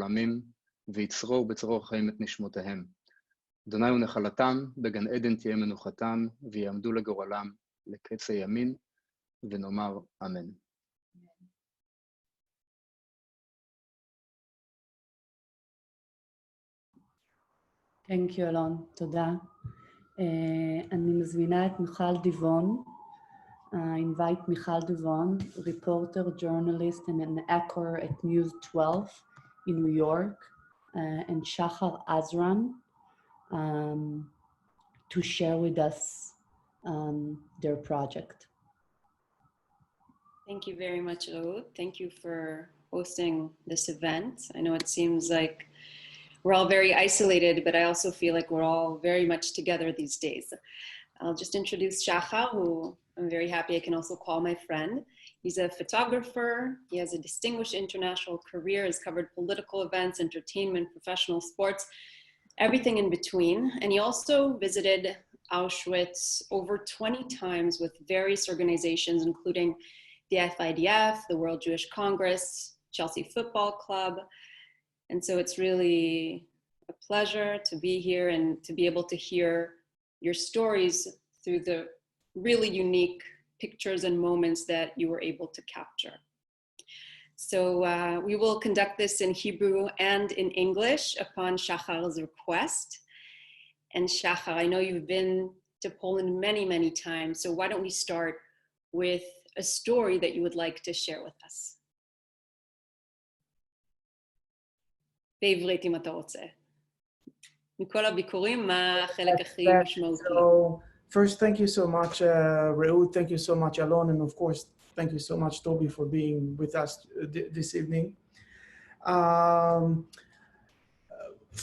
עולמים, ויצרו בצרור חיים את נשמותיהם. אדוני הוא נחלתם, בגן עדן תהיה מנוחתם, ויעמדו לגורלם לקץ הימין, ונאמר אמן. Thank you, אלון. תודה. אני מזמינה את מיכל דיבון. I invite Michal Devon, reporter, journalist, and an anchor at News 12 in New York, and Shachar Azran to share with us their project. Thank you very much, Ruth. Thank you for hosting this event. I know it seems like we're all very isolated, but I also feel like we're all very much together these days. I'll just introduce Shachar, who I'm very happy I can also call my friend. He's a photographer. He has a distinguished international career, has covered political events, entertainment, professional sports, everything in between. And he also visited Auschwitz over 20 times with various organizations, including the FIDF, the World Jewish Congress, Chelsea Football Club. And so it's really a pleasure to be here and to be able to hear your stories through the really unique pictures and moments that you were able to capture. So we will conduct this in Hebrew and in English upon Shachar's request. And Shachar, I know you've been to Poland many, many times, so why don't we start with a story that you would like to share with us? בעברית אם אתה רוצה. מכל הביקורים, מה החלק הכי משמעותי? First, thank you so much, Reut. Thank you so much, Alon. And of course, thank you so much, Toby, for being with us this evening.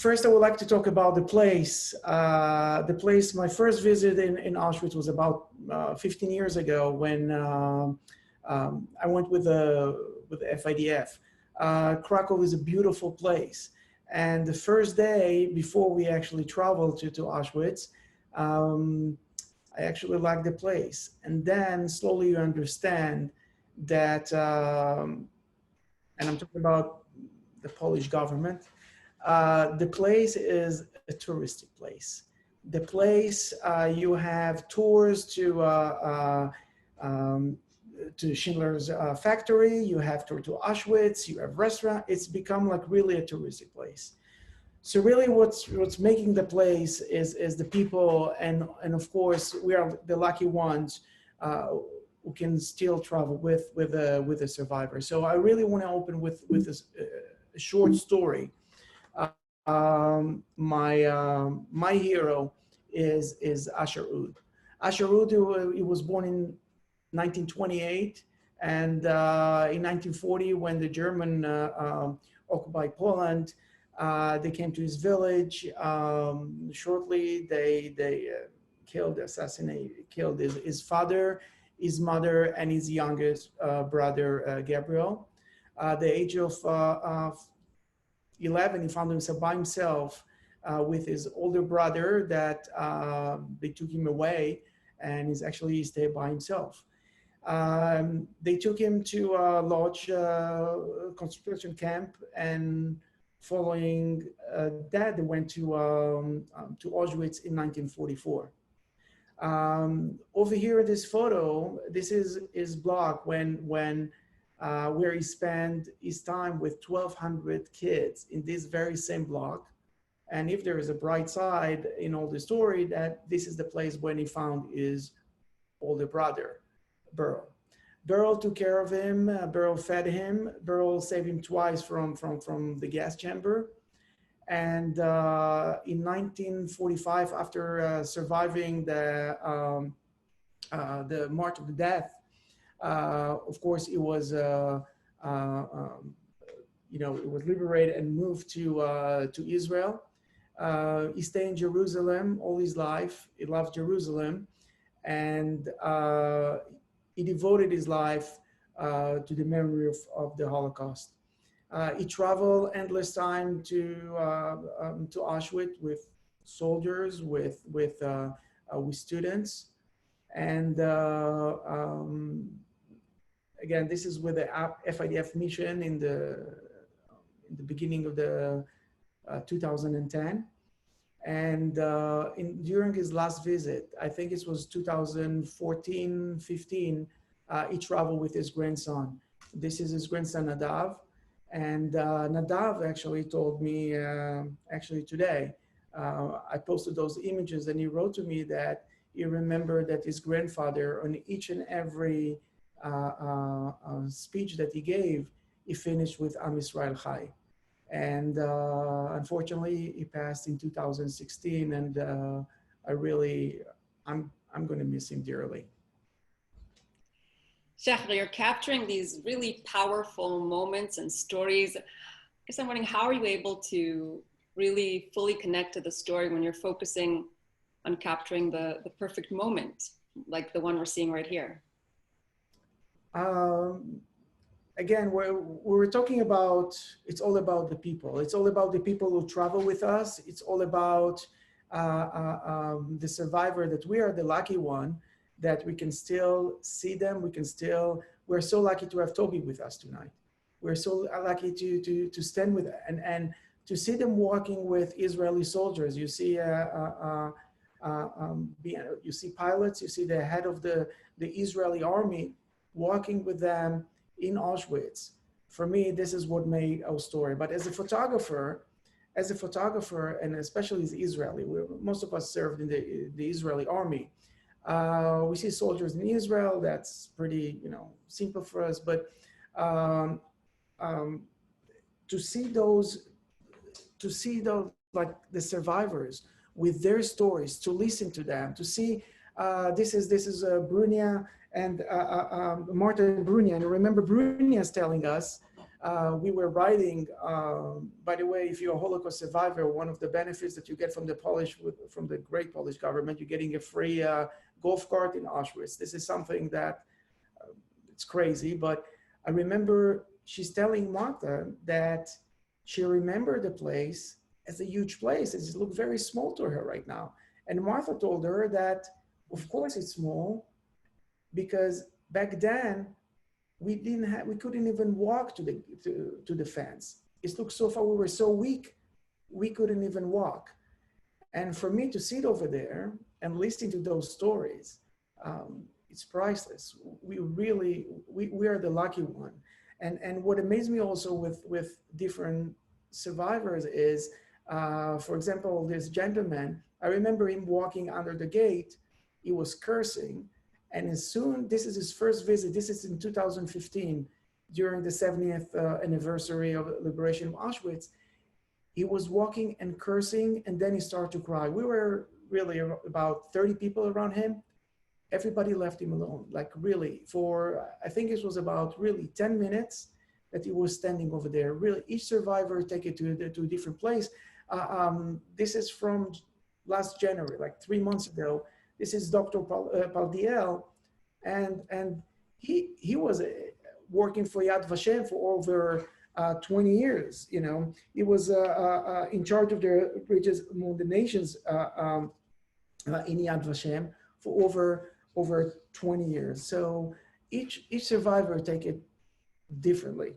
First, I would like to talk about the place. My first visit in Auschwitz was about 15 years ago when I went with the FIDF. Krakow is a beautiful place. And the first day before we actually traveled to Auschwitz, I actually liked the place. And then slowly you understand that, and I'm talking about the Polish government, the place is a touristic place. The place, you have tours to Schindler's factory, you have tour to Auschwitz, you have restaurant. It's become like really a touristic place. So really what's making the place is the people, and of course we are the lucky ones who can still travel with the survivors. So I really want to open with this a short story. My hero is Asher Ud. Asher Ud, he was born in 1928, and in 1940, when the German occupied Poland, they came to his village. Shortly, they killed his father, his mother, and his youngest brother, Gabriel. At the age of 11, he found himself by himself with his older brother that they took him away, and he stayed by himself. They took him to a Lodz concentration camp, and following that, they went to Auschwitz in 1944. Over here in this photo, this is his block where he spent his time with 1,200 kids in this very same block. And if there is a bright side in all the story, that this is the place when he found his older brother, Beryl. Beryl took care of him, Beryl fed him, Beryl saved him twice from the gas chamber. And in 1945, after surviving the March of the Death, of course, it was it was liberated and moved to Israel. He stayed in Jerusalem all his life. He loved Jerusalem, and he devoted his life to the memory of the Holocaust. He traveled endless time to Auschwitz with soldiers, with students, and again, this is with the FIDF mission in the beginning of the 2010. And during his last visit, I think it was 2014, 15, he traveled with his grandson. This is his grandson, Nadav. And Nadav actually told me, actually today, I posted those images, and he wrote to me that he remembered that his grandfather, on each and every speech that he gave, he finished with Am Yisrael Chai. And unfortunately, he passed in 2016, and I'm going to miss him dearly. Shachar, you're capturing these really powerful moments and stories. I guess I'm wondering, how are you able to really fully connect to the story when you're focusing on capturing the perfect moment, like the one we're seeing right here? Again, we're talking about, it's all about the people. It's all about the people who travel with us. It's all about the survivor, that we are the lucky one, that we can still see them. We're so lucky to have Toby with us tonight. We're so lucky to stand with, and to see them walking with Israeli soldiers. You see, you see pilots, you see the head of the Israeli army walking with them in Auschwitz. For me, this is what made our story. But as a photographer, and especially as Israeli, most of us served in the Israeli army. We see soldiers in Israel. That's pretty, simple for us. But to see those, like the survivors with their stories, to listen to them, to see, this is Brunia and Martin Brunia. And I remember Brunia's telling us, we were riding, by the way, if you're a Holocaust survivor, one of the benefits that you get from the great Polish government, you're getting a free golf cart in Auschwitz. This is something that, it's crazy, but I remember she's telling Martha that she remembered the place as a huge place. It looked very small to her right now. And Martha told her that, of course it's small, because back then we couldn't even walk to the fence. It looked so far. We were so weak, we couldn't even walk. And for me to sit over there and listen to those stories, it's priceless. We are the lucky one. And what amazed me also with different survivors is, for example, this gentleman, I remember him walking under the gate. He was cursing. And this is his first visit. This is in 2015, during the 70th anniversary of liberation of Auschwitz. He was walking and cursing, and then he started to cry. We were really about 30 people around him. Everybody left him alone, like really, for, I think it was about really 10 minutes that he was standing over there. Really, each survivor take it to a different place. This is from last January, like 3 months ago. This is Dr. Paldiel, and he was working for Yad Vashem for over 20 years. He was in charge of the bridges among the nations in Yad Vashem for over 20 years. So each survivor take it differently.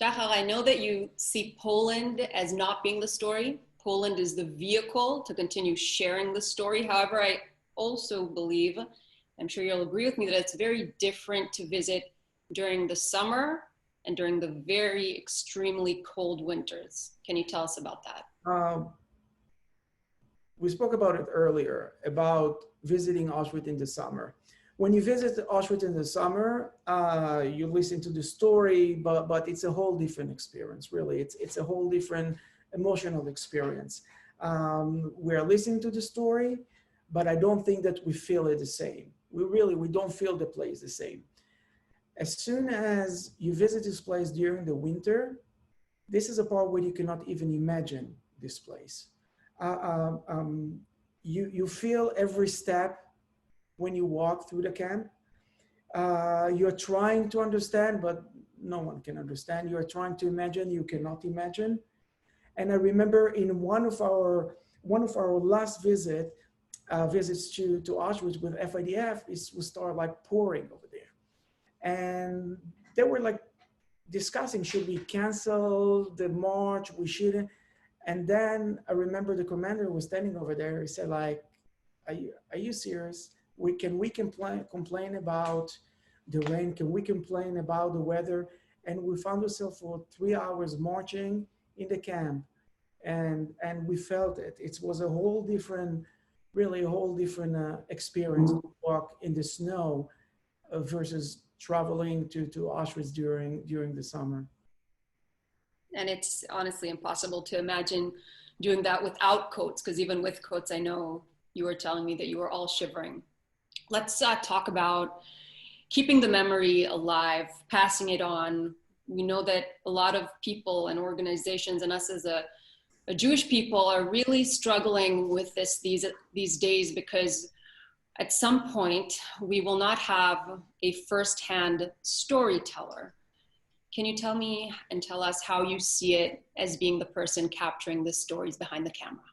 Shachar, I know that you see Poland as not being the story. Poland is the vehicle to continue sharing the story. However, I also believe, I'm sure you'll agree with me, that it's very different to visit during the summer and during the very extremely cold winters. Can you tell us about that? We spoke about it earlier, about visiting Auschwitz in the summer. When you visit Auschwitz in the summer, you listen to the story, but it's a whole different experience, really. It's a whole different emotional experience. We're listening to the story, but I don't think that we feel it the same. We don't feel the place the same. As soon as you visit this place during the winter, this is a part where you cannot even imagine this place. You feel every step when you walk through the camp. You're trying to understand, but no one can understand. You're trying to imagine, you cannot imagine. And I remember in one of our last visits to Auschwitz with FIDF, it was started like pouring over there. And there were like discussing, should we cancel the march? We shouldn't. And then I remember the commander was standing over there. He said, like, are you serious? Can we complain about the rain? Can we complain about the weather? And we found ourselves for 3 hours marching in the camp, and we felt it. It was a whole different, really a whole different experience to walk in the snow versus traveling to Auschwitz during the summer. And it's honestly impossible to imagine doing that without coats, because even with coats, I know you were telling me that you were all shivering. Let's talk about keeping the memory alive, passing it on. We know that a lot of people and organizations, and us as a Jewish people, are really struggling with these days, because at some point we will not have a firsthand storyteller. Can you tell me and tell us how you see it as being the person capturing the stories behind the camera?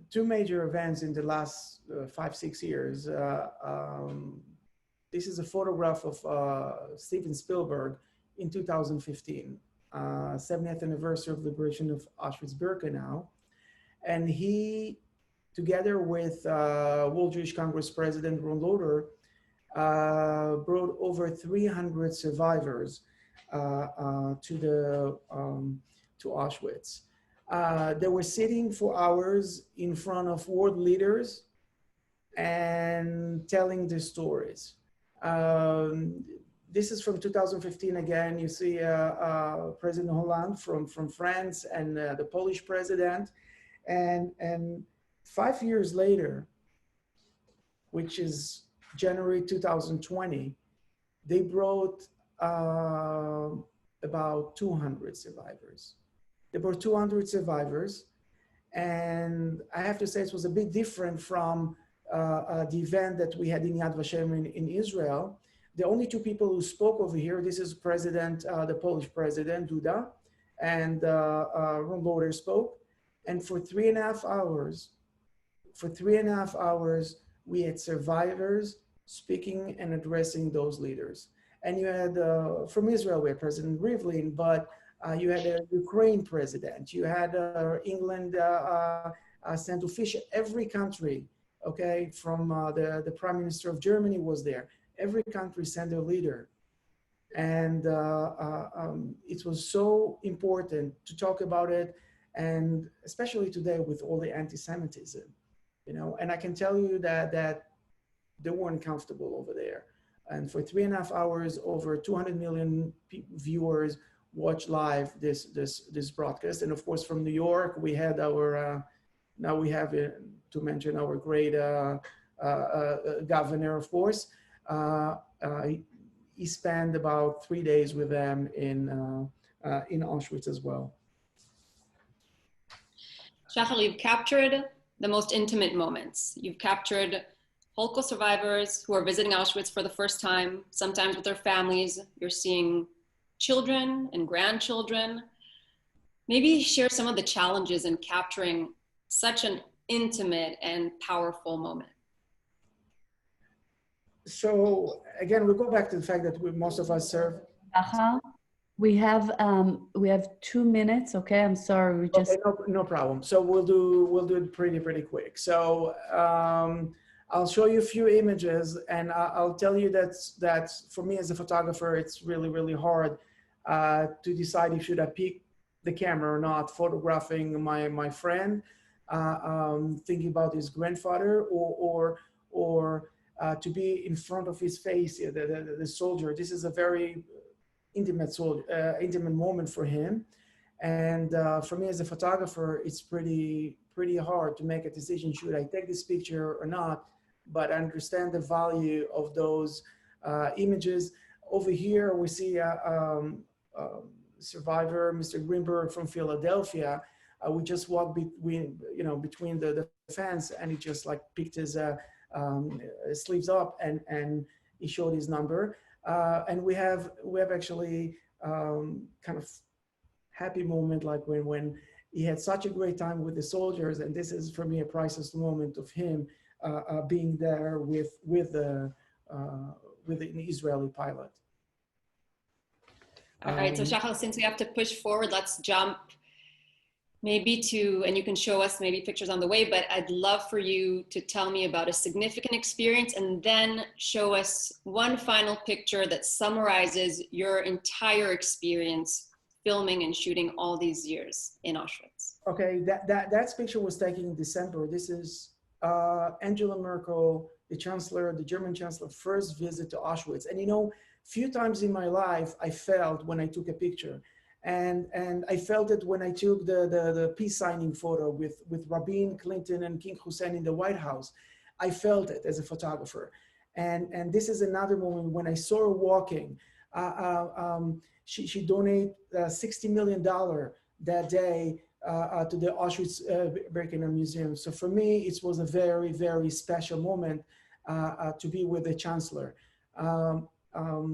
Two major events in the last 5-6 years. This is a photograph of Steven Spielberg in 2015, 70th anniversary of liberation of Auschwitz-Birkenau. And he, together with World Jewish Congress President Ron Loder, brought over 300 survivors to Auschwitz. They were sitting for hours in front of world leaders and telling their stories. This is from 2015 again. You see President Hollande from France and the Polish president. And 5 years later, which is January 2020, they brought about 200 survivors. They brought 200 survivors. And I have to say it was a bit different from the event that we had in Yad Vashem in Israel. The only two people who spoke over here, this is the Polish president, Duda, and Ron Loder spoke. And for 3.5 hours, we had survivors speaking and addressing those leaders. And you had, from Israel, we had President Rivlin, but you had a Ukraine president, you had England sent official, every country, okay, from the Prime Minister of Germany was there. Every country sent their leader. And it was so important to talk about it, and especially today with all the anti-Semitism, you know, and I can tell you that they weren't comfortable over there. And for 3.5 hours, over 200 million viewers watch live this broadcast. And of course, from New York, we had our, now we have, to mention our great governor, of course. He spent about 3 days with them in Auschwitz as well. Shachar, you've captured the most intimate moments. You've captured Holocaust survivors who are visiting Auschwitz for the first time, sometimes with their families. You're seeing children and grandchildren. Maybe share some of the challenges in capturing such an intimate and powerful moment. So again, we go back to the fact that most of us serve. We have 2 minutes. Okay, I'm sorry. We just no problem. So we'll do it pretty quick. So I'll show you a few images, and I'll tell you that for me as a photographer, it's really hard to decide if should I pick the camera or not, photographing my friend, thinking about his grandfather, or to be in front of his face, the soldier. This is a very intimate moment for him, and for me as a photographer, it's pretty hard to make a decision, should I take this picture or not. But I understand the value of those images. Over here, we see survivor, Mr. Greenberg from Philadelphia. We just walked between the fence, and he just like picked his sleeves up and he showed his number. And we have actually kind of happy moment, like when he had such a great time with the soldiers, and this is for me a priceless moment of him being there with an Israeli pilot. All right, so Shachar, since we have to push forward, let's jump maybe to, and you can show us maybe pictures on the way, but I'd love for you to tell me about a significant experience and then show us one final picture that summarizes your entire experience filming and shooting all these years in Auschwitz. Okay, that picture was taken in December. This is Angela Merkel, the chancellor, the German chancellor, first visit to Auschwitz. And you know, few times in my life, I felt when I took a picture. And I felt it when I took the peace signing photo with Rabin, Clinton, and King Hussein in the White House. I felt it as a photographer. And this is another moment when I saw her walking. She donated $60 million that day to the Auschwitz-Birkenau Museum. So for me, it was a very, very special moment to be with the chancellor.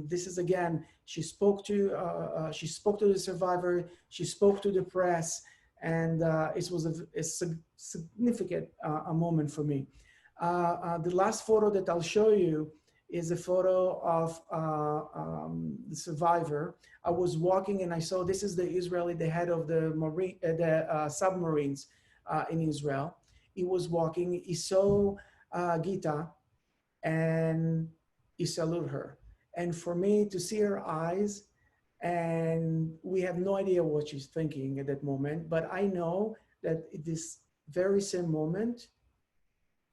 This is again, she spoke to the survivor, she spoke to the press, and it was a significant moment for me. The last photo that I'll show you is a photo of the survivor. I was walking and I saw, this is the Israeli, the head of the submarines in Israel. He was walking, he saw Gita, and he saluted her. And for me to see her eyes, and we have no idea what she's thinking at that moment, but I know that at this very same moment,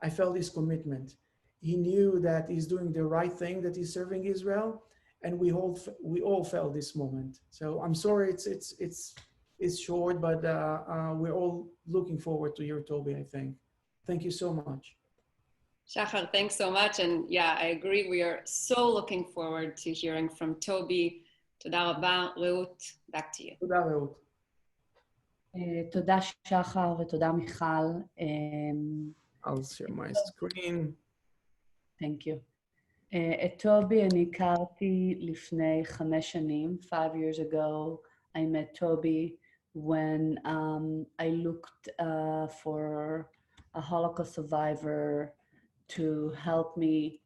I felt his commitment. He knew that he's doing the right thing, that he's serving Israel, and we all felt this moment. So I'm sorry it's short, but we're all looking forward to your Toby, I think. Thank you so much. Shachar, thanks so much. And yeah, I agree. We are so looking forward to hearing from Toby. Toda rabba, Reut, back to you. Toda, Reut. תודה שחר ותודה מיכל. I'll share my screen. Thank you. את טובי אני הכרתי לפני 5 שנים. 5 years ago, I met Toby when I looked for a Holocaust survivor to help me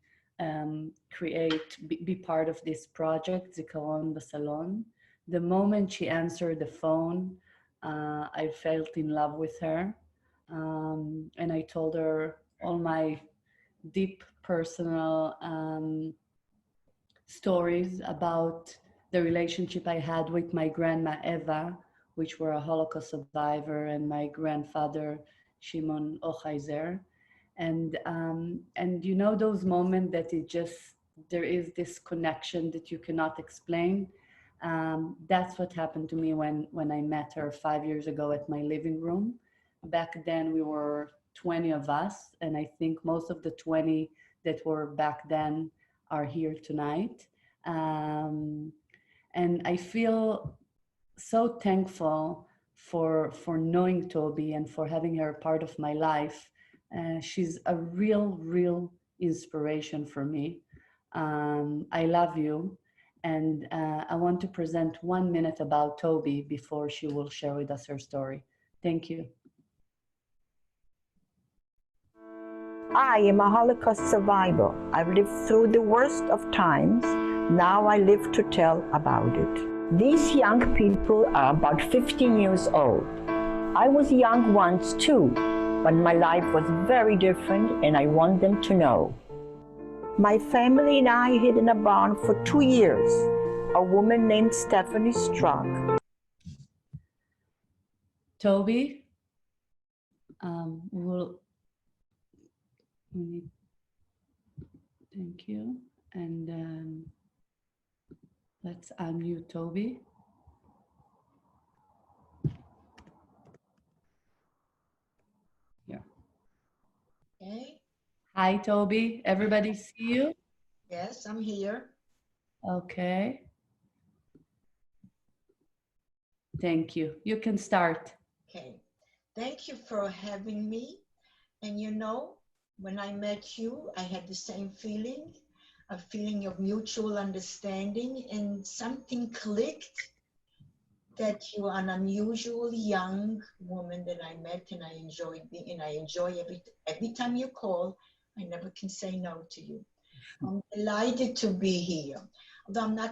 be part of this project, Zikaron Basalon. The moment she answered the phone, I fell in love with her. And I told her all my deep personal stories about the relationship I had with my grandma Eva, which were a Holocaust survivor, and my grandfather Shimon Ochaizer. And you know those moments that there is this connection that you cannot explain. That's what happened to me when I met her 5 years ago at my living room. Back then we were 20 of us, and I think most of the 20 that were back then are here tonight. And I feel so thankful for knowing Toby and for having her part of my life. She's a real inspiration for me. I love you. And I want to present 1 minute about Toby before she will share with us her story. Thank you. I am a Holocaust survivor. I've lived through the worst of times. Now I live to tell about it. These young people are about 15 years old. I was young once too, but my life was very different, and I want them to know. My family and I hid in a barn for 2 years. A woman named Stephanie struck. Toby, thank you. And let's unmute Toby. Yeah. Okay. Hi, Toby. Everybody see you? Yes, I'm here. Okay. Thank you. You can start. Okay. Thank you for having me. And you know, when I met you, I had the same feeling, a feeling of mutual understanding, and something clicked that you are an unusual young woman that I met, and I enjoy every time you call. I never can say no to you. I'm delighted to be here. Although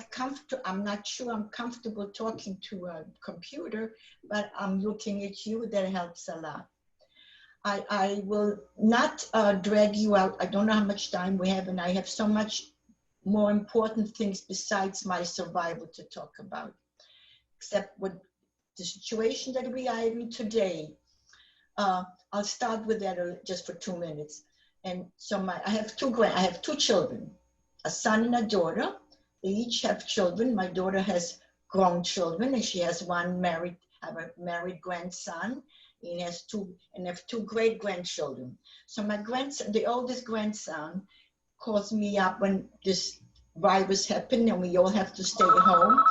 I'm not sure I'm comfortable talking to a computer, but I'm looking at you, that helps a lot. I will not drag you out. I don't know how much time we have, and I have so much more important things besides my survival to talk about, except with the situation that we are in today. I'll start with that just for 2 minutes. And so I have two children, a son and a daughter. They each have children. My daughter has grown children, and she has I have a married grandson. He has two great grandchildren. So my grandson, the oldest grandson, calls me up when this virus happened and we all have to stay at home.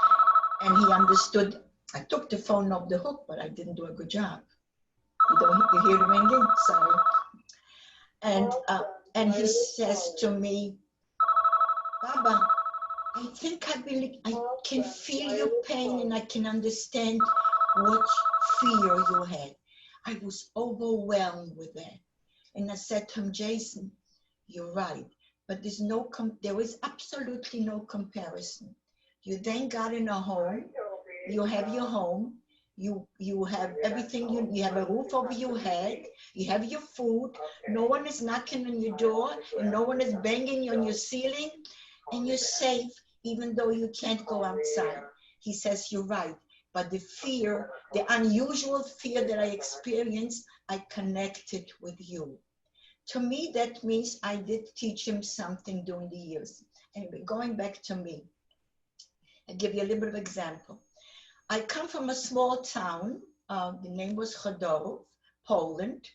And he understood. I took the phone off the hook, but I didn't do a good job. You hear the ringing? Sorry. And he says to me, Baba, I think I can feel your pain and I can understand what fear you had. I was overwhelmed with that. And I said to him, Jason, you're right, but there is absolutely no comparison. You then got in a home, you have your home, you have everything, you have a roof over your head, you have your food, no one is knocking on your door, and no one is banging on your ceiling, and you're safe even though you can't go outside. He says, you're right, but the fear, the unusual fear that I experienced, I connected with you. To me, that means I did teach him something during the years. Anyway, going back to me, I'll give you a little bit of example. I come from a small town. The name was Chodorów, Poland.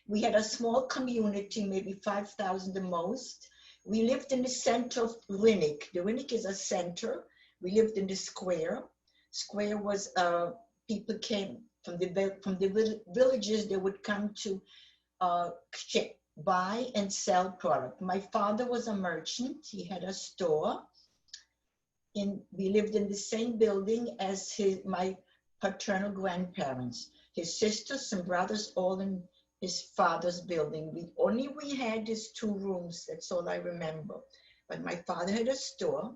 We had a small community, maybe 5,000 the most. We lived in the center of Rynek. The Rynek is a center. We lived in the square. Square was, people came from the villages. They would come to buy and sell product. My father was a merchant. He had a store. We lived in the same building as my paternal grandparents. His sisters and brothers all in his father's building. We had these 2 rooms, that's all I remember. But my father had a store.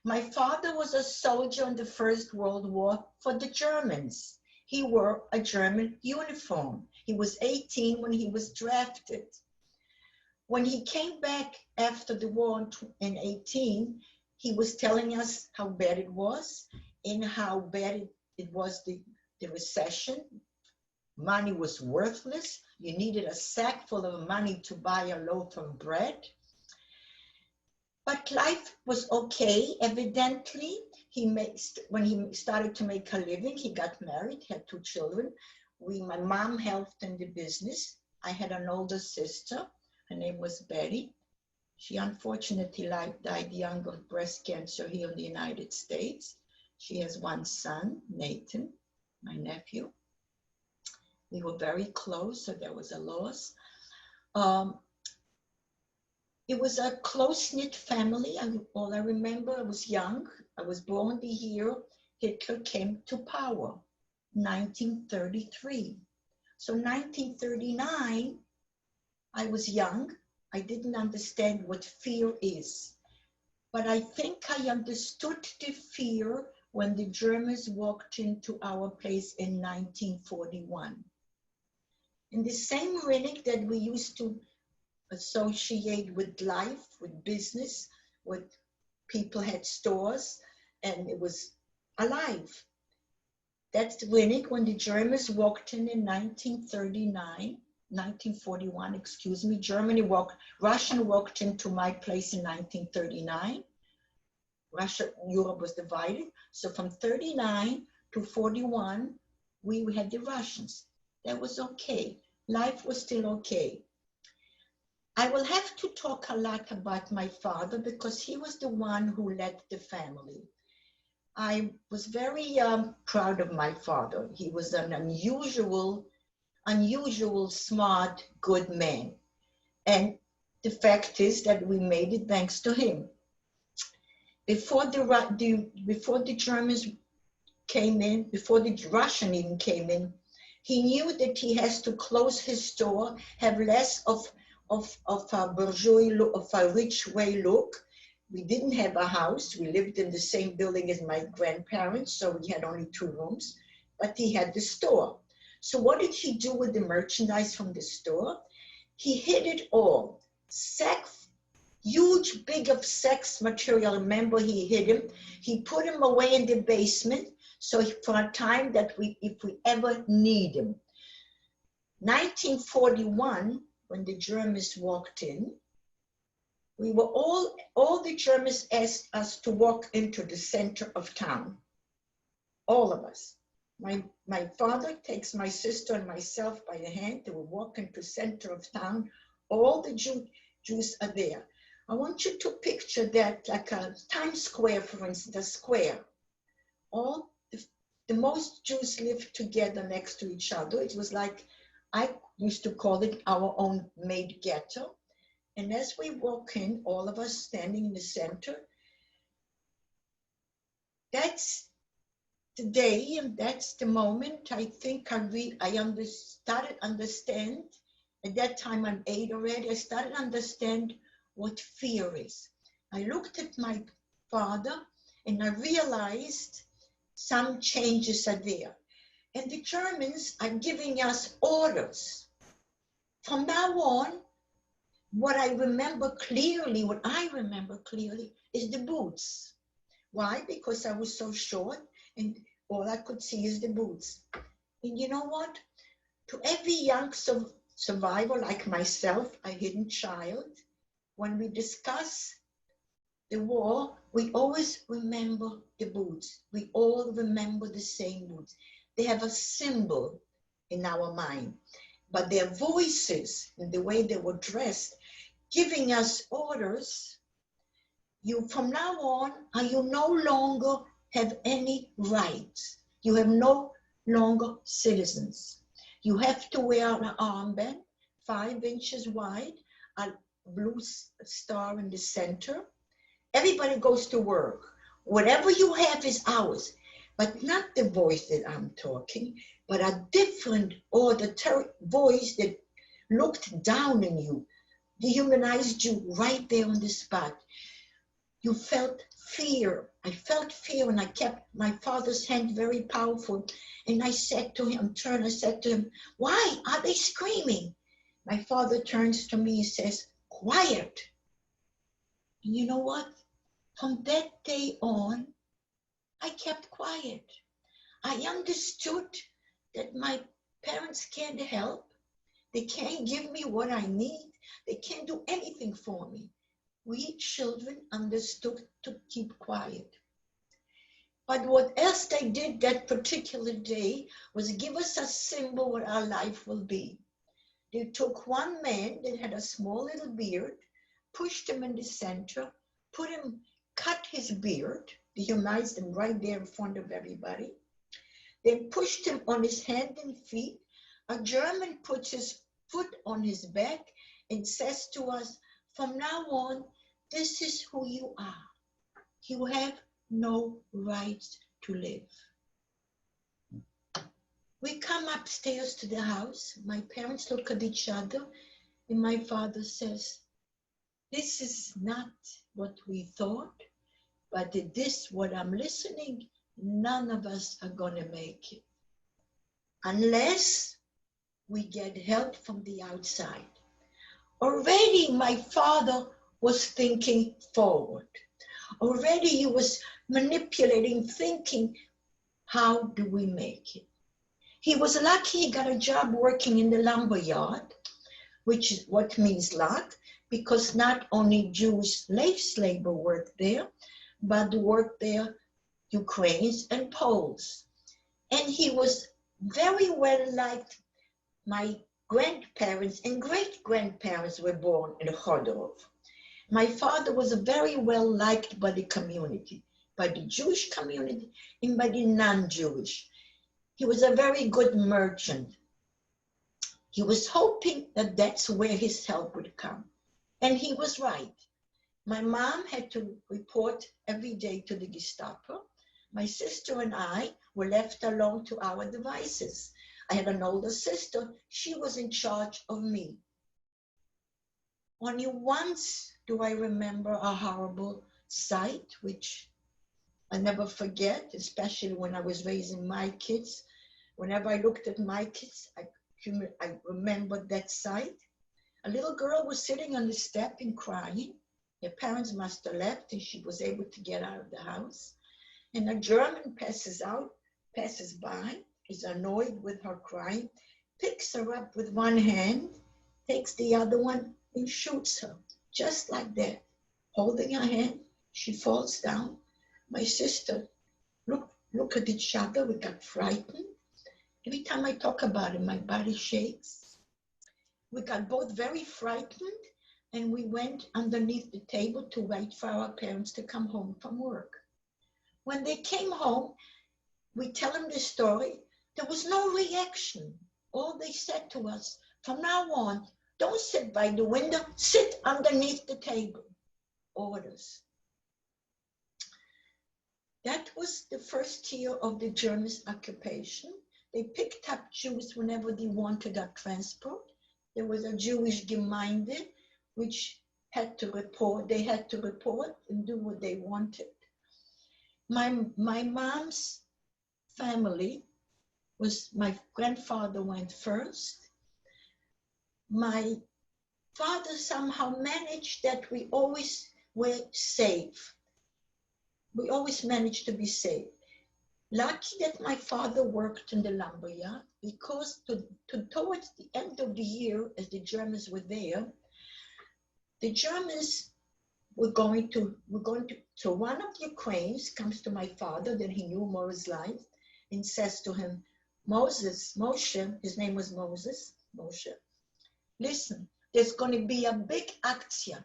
My father was a soldier in the First World War for the Germans. He wore a German uniform. He was 18 when he was drafted. When he came back after the war in 18, he was telling us how bad it was and how bad it was, the recession. Money was worthless. You needed a sack full of money to buy a loaf of bread. But life was okay, evidently. When he started to make a living, he got married, had 2 children. My mom helped in the business. I had an older sister. Her name was Betty. She unfortunately died young of breast cancer here in the United States. She has 1 son, Nathan, my nephew. We were very close, so there was a loss. It was a close-knit family. All I remember, I was young. I was born the year Hitler came to power, 1933. So 1939, I was young. I didn't understand what fear is. But I think I understood the fear when the Germans walked into our place in 1941. In the same Rynek that we used to associate with life, with business, with people had stores, and it was alive. That's the Rynek when the Germans walked in 1941, excuse me. Russian walked into my place in 1939. Europe was divided. So from 39 to 41, we had the Russians. That was okay. Life was still okay. I will have to talk a lot about my father because he was the one who led the family. I was very proud of my father. He was an unusual, smart, good man. And the fact is that we made it thanks to him. Before the Germans came in, before the Russian even came in, he knew that he has to close his store, have less of a bourgeois look, of a rich way look, We didn't have a house. We lived in the same building as my grandparents, so we had only 2 rooms, but he had the store. So what did he do with the merchandise from the store? He hid it all. Sex, huge big of sex material. Remember, he hid him. He put him away in the basement, so for a time that if we ever need him. 1941, when the Germans walked in, we were all the Germans asked us to walk into the center of town. All of us. My father takes my sister and myself by the hand. They will walk into the center of town. All the Jews are there. I want you to picture that like a Times Square, for instance, a square. All the most Jews lived together next to each other. It was like, I used to call it our own made ghetto. And as we walk in, all of us standing in the center, that's the day and that's the moment I think I started understand. At that time, I'm 8 already. I started understand what fear is. I looked at my father and I realized some changes are there. And the Germans are giving us orders. From now on, what I remember clearly is the boots. Why? Because I was so short and all I could see is the boots. And you know what? To every young survivor like myself, a hidden child, when we discuss the war, we always remember the boots. We all remember the same boots. They have a symbol in our mind, but their voices and the way they were dressed, giving us orders. You, from now on, you no longer have any rights. You have no longer citizens. You have to wear an armband, 5 inches wide, a blue star in the center. Everybody goes to work. Whatever you have is ours, but not the voice that I'm talking, but a different auditory voice that looked down on you, dehumanized you right there on the spot. You felt fear. I felt fear, and I kept my father's hand very powerful. And I said to him, I said to him, why are they screaming? My father turns to me and says, quiet. And you know what? From that day on, I kept quiet. I understood that my parents can't help. They can't give me what I need. They can't do anything for me. We children understood to keep quiet. But what else they did that particular day was give us a symbol what our life will be. They took one man that had a small little beard, pushed him in the center, cut his beard, dehumanized him right there in front of everybody. Then pushed him on his hand and feet. A German puts his foot on his back and says to us, from now on, this is who you are. You have no rights to live. We come upstairs to the house. My parents look at each other, and my father says, this is not what we thought, but this, what I'm listening, none of us are gonna make it. Unless we get help from the outside. Already my father was thinking forward. Already he was manipulating, thinking, how do we make it? He was lucky he got a job working in the lumber yard, which is what means luck, because not only Jewish slave labor worked there, but worked there Ukrainians and Poles. And he was very well liked. My grandparents and great-grandparents were born in Chodorov. My father was very well liked by the community, by the Jewish community and by the non-Jewish. He was a very good merchant. He was hoping that that's where his help would come. And he was right. My mom had to report every day to the Gestapo. My sister and I were left alone to our devices. I had an older sister. She was in charge of me. Only once do I remember a horrible sight, which I never forget, especially when I was raising my kids. Whenever I looked at my kids, I remembered that sight. A little girl was sitting on the step and crying. Her parents must have left and she was able to get out of the house. And a German passes by, is annoyed with her crying, picks her up with one hand, takes the other one and shoots her, just like that. Holding her hand, she falls down. My sister, look at each other, we got frightened. Every time I talk about it, my body shakes. We got both very frightened and we went underneath the table to wait for our parents to come home from work. When they came home, we tell them the story. There was no reaction. All they said to us, from now on, don't sit by the window, sit underneath the table. Orders. That was the first year of the German occupation. They picked up Jews whenever they wanted a transport. There was a Jewish Gemeinde which had to report. They had to report and do what they wanted. My mom's family was, my grandfather went first. My father somehow managed that we always were safe. We always managed to be safe. Lucky that my father worked in the lumberyard, because towards the end of the year, as the Germans were there, the Germans were going to, so one of the Ukrainians comes to my father, that he knew more his life, and says to him, Moshe, his name was Moses, Moshe, listen, there's going to be a big aktia.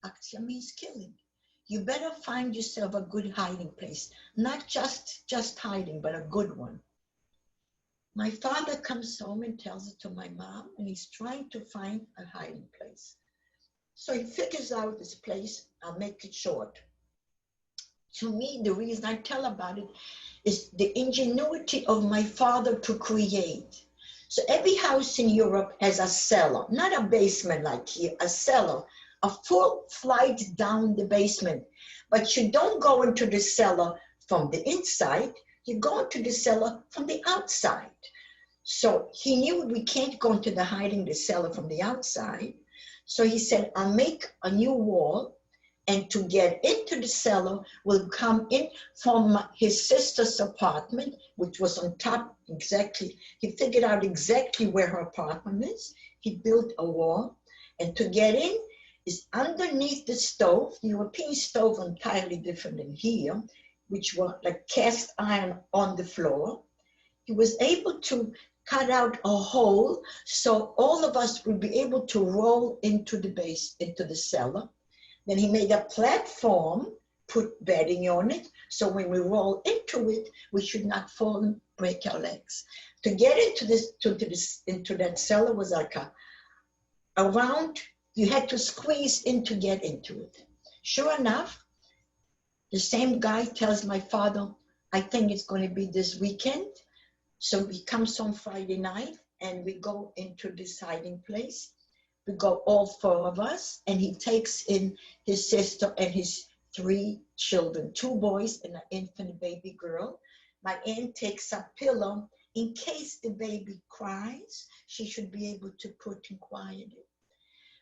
Aktia means killing. You better find yourself a good hiding place, not just hiding, but a good one. My father comes home and tells it to my mom, and he's trying to find a hiding place. So he figures out this place. I'll make it short. To me, the reason I tell about it is the ingenuity of my father to create. So every house in Europe has a cellar, not a basement like here, a cellar, a full flight down the basement. But you don't go into the cellar from the inside, you go into the cellar from the outside. So he knew we can't go into the hiding the cellar from the outside. So he said, I'll make a new wall, and to get into the cellar, we'll come in from his sister's apartment, which was on top exactly. He figured out exactly where her apartment is. He built a wall, and to get in is underneath the stove. The European stove entirely different than here, which were like cast iron on the floor. He was able to cut out a hole so all of us would be able to roll into the base, into the cellar. Then he made a platform, put bedding on it, so when we roll into it, we should not fall and break our legs. To get into that cellar was like a round, you had to squeeze in to get into it. Sure enough, the same guy tells my father, I think it's going to be this weekend. So he comes on Friday night and we go into this hiding place. We go all four of us, and he takes in his sister and his 3 children, 2 boys and an infant baby girl. My aunt takes a pillow in case the baby cries. She should be able to put and quiet it.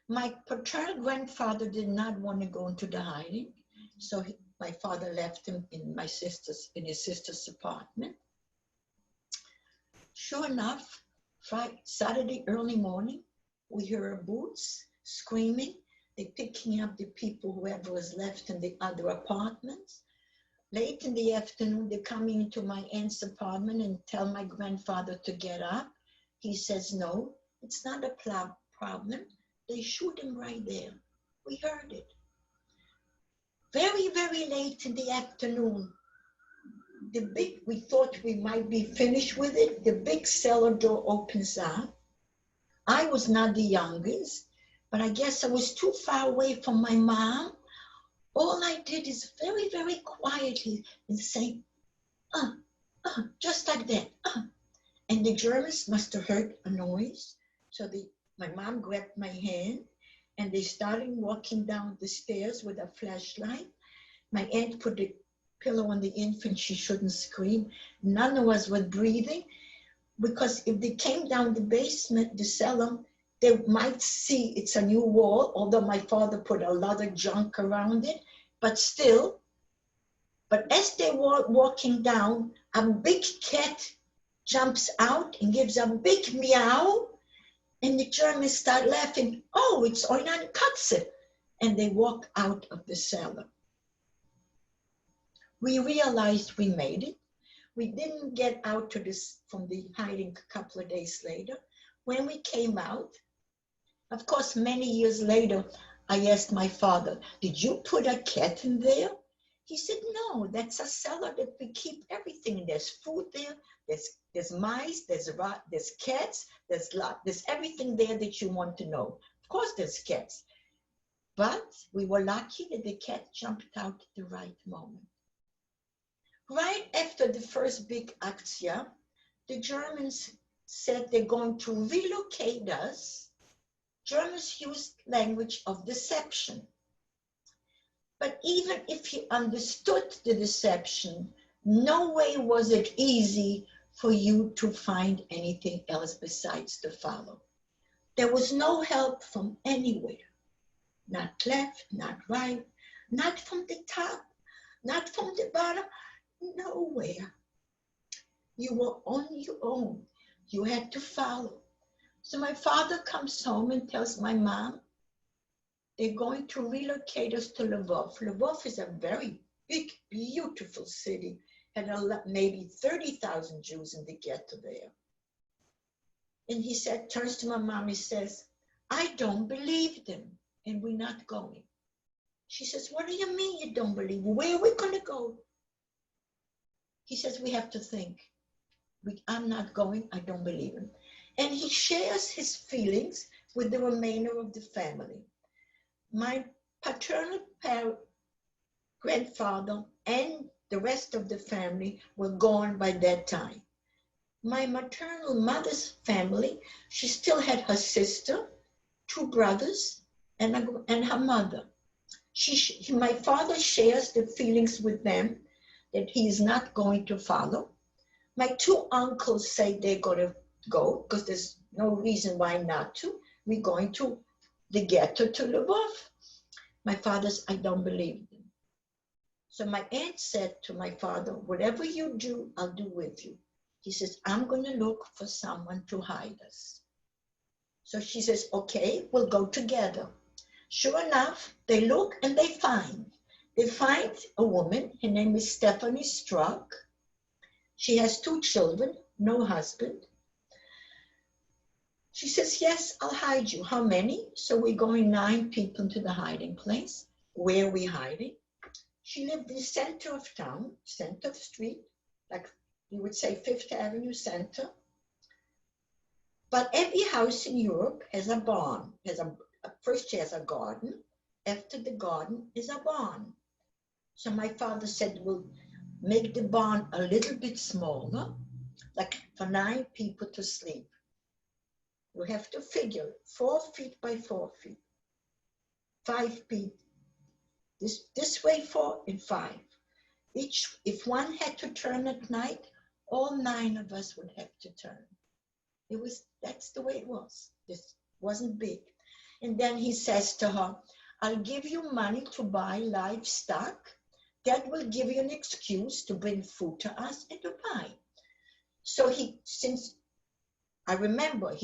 My paternal grandfather did not want to go into the hiding, so my father left him in his sister's apartment. Sure enough, Saturday early morning, we hear boots screaming. They're picking up the people, whoever was left in the other apartments. Late in the afternoon, they're coming into my aunt's apartment and tell my grandfather to get up. He says, no, it's not a problem. They shoot him right there. We heard it. Very, very late in the afternoon, we thought we might be finished with it. The big cellar door opens up. I was not the youngest, but I guess I was too far away from my mom. All I did is very, very quietly and say, just like that. And the Germans must have heard a noise. So my mom grabbed my hand and they started walking down the stairs with a flashlight. My aunt put the pillow on the infant, she shouldn't scream. None of us were breathing, because if they came down the basement, the cellar, they might see it's a new wall, although my father put a lot of junk around it, but still. But as they were walking down, a big cat jumps out and gives a big meow, and the Germans start laughing. Oh, it's Eunan Katze. And they walk out of the cellar. We realized we made it. We didn't get out to this from the hiding a couple of days later. When we came out, of course, many years later, I asked my father, did you put a cat in there? He said, no, that's a cellar that we keep everything. There's food there, there's mice, there's cats, there's everything there that you want to know. Of course there's cats. But we were lucky that the cat jumped out at the right moment. Right after the first big Aktion, the Germans said they're going to relocate us. Germans used language of deception. But even if he understood the deception, no way was it easy for you to find anything else besides to follow. There was no help from anywhere. Not left, not right, not from the top, not from the bottom, nowhere. You were on your own. You had to follow. So my father comes home and tells my mom, they're going to relocate us to Lvov. Lvov is a very big, beautiful city, had maybe 30,000 Jews in the ghetto there. And he said, turns to my mom, he says, I don't believe them, and we're not going. She says, what do you mean you don't believe? Where are we going to go? He says, we have to think. I'm not going, I don't believe him. And he shares his feelings with the remainder of the family. My paternal grandfather and the rest of the family were gone by that time. My maternal mother's family, she still had her sister, 2 brothers, and her mother. My father shares the feelings with them that he is not going to follow. My 2 uncles say they're going to go because there's no reason why not to. We're going to the ghetto to Lvov. My father's, I don't believe them. So my aunt said to my father, whatever you do, I'll do with you. He says, I'm going to look for someone to hide us. So she says, okay, we'll go together. Sure enough, they look and they find. They find a woman, her name is Stephanie Struck. She has 2 children, no husband. She says, yes, I'll hide you. How many? So we're going 9 people to the hiding place. Where are we hiding? She lived in the center of town, center of street, like you would say 5th Avenue Center. But every house in Europe has a barn. First she has a garden. After the garden is a barn. So my father said, we'll make the barn a little bit smaller, like for 9 people to sleep. You have to figure 4 feet by 4 feet, 5 feet. This way 4 and 5. If one had to turn at night, all 9 of us would have to turn. That's the way it was. This wasn't big. And then he says to her, I'll give you money to buy livestock. That will give you an excuse to bring food to us and to buy. So I remember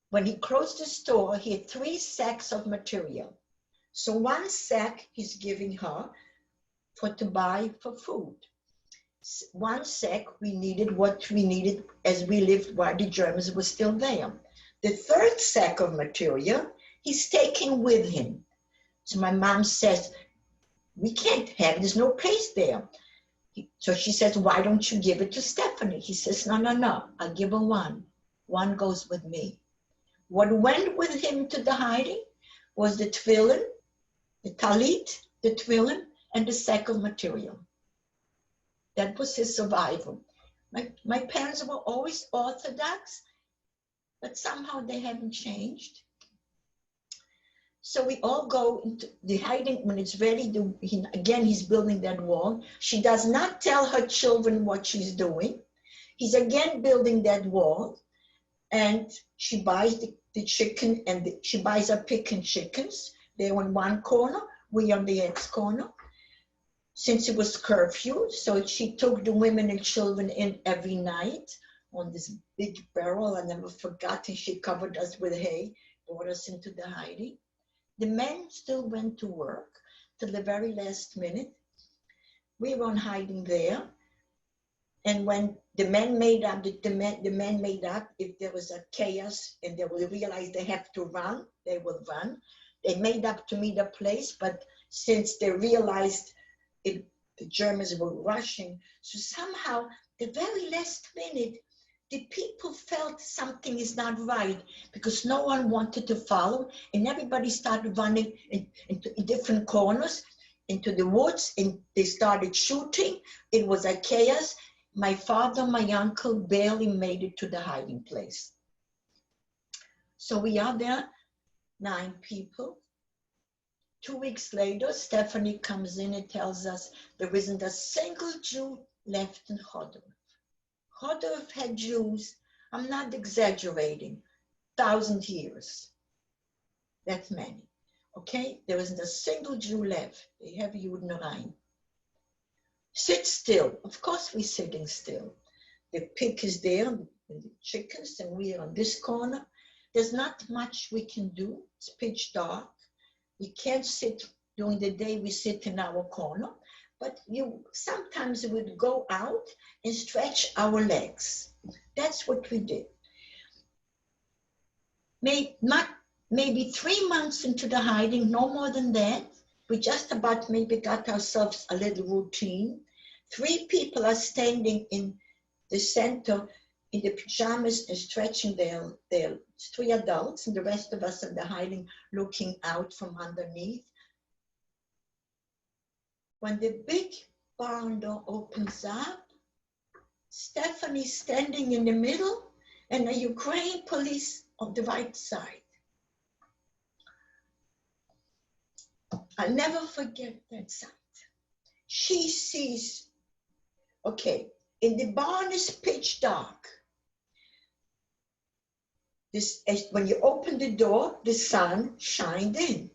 when he closed the store, he had 3 sacks of material. So 1 sack he's giving her to buy for food. 1 sack we needed what we needed as we lived while the Germans were still there. The 3rd sack of material he's taking with him. So my mom says, we can't have, there's no place there. So she says, why don't you give it to Stephanie? He says, no, I'll give her 1. 1 goes with me. What went with him to the hiding was the tefillin, the talit, the tefillin, and the sack of material. That was his survival. My parents were always Orthodox, but somehow they haven't changed. So we all go into the hiding when it's ready. Again, he's building that wall. She does not tell her children what she's doing. He's again building that wall, and she buys the chicken, and she buys a pig and chickens. They're on one corner, we on the next corner. Since it was curfew, so she took the women and children in every night on this big barrel. I never forgot, and she covered us with hay, brought us into the hiding. The men still went to work till the very last minute. We were on hiding there. And when the men made up, the men made up, if there was a chaos and they will realize they have to run, they will run. They made up to meet a place, but since they realized the Germans were rushing, so somehow the very last minute, the people felt something is not right because no one wanted to follow, and everybody started running into different corners, into the woods, and they started shooting. It was a chaos. My father, my uncle barely made it to the hiding place. So we are there, 9 people. 2 weeks later, Stephanie comes in and tells us there isn't a single Jew left in Chodov. Chodov had Jews, I'm not exaggerating, 1,000 years. That's many, okay? There isn't a single Jew left. They have Judenrein. Sit still. Of course we're sitting still. The pig is there, and the chickens, and we are on this corner. There's not much we can do. It's pitch dark. We can't sit during the day, we sit in our corner. But sometimes we would go out and stretch our legs. That's what we did. Maybe 3 months into the hiding, no more than that, we just about maybe got ourselves a little routine. 3 people are standing in the center in the pajamas and stretching their 3 adults, and the rest of us in the hiding looking out from underneath. When the big barn door opens up, Stephanie's standing in the middle and a Ukrainian police on the right side. I'll never forget that sight. She sees, okay, in the barn is pitch dark. When you open the door, the sun shined in.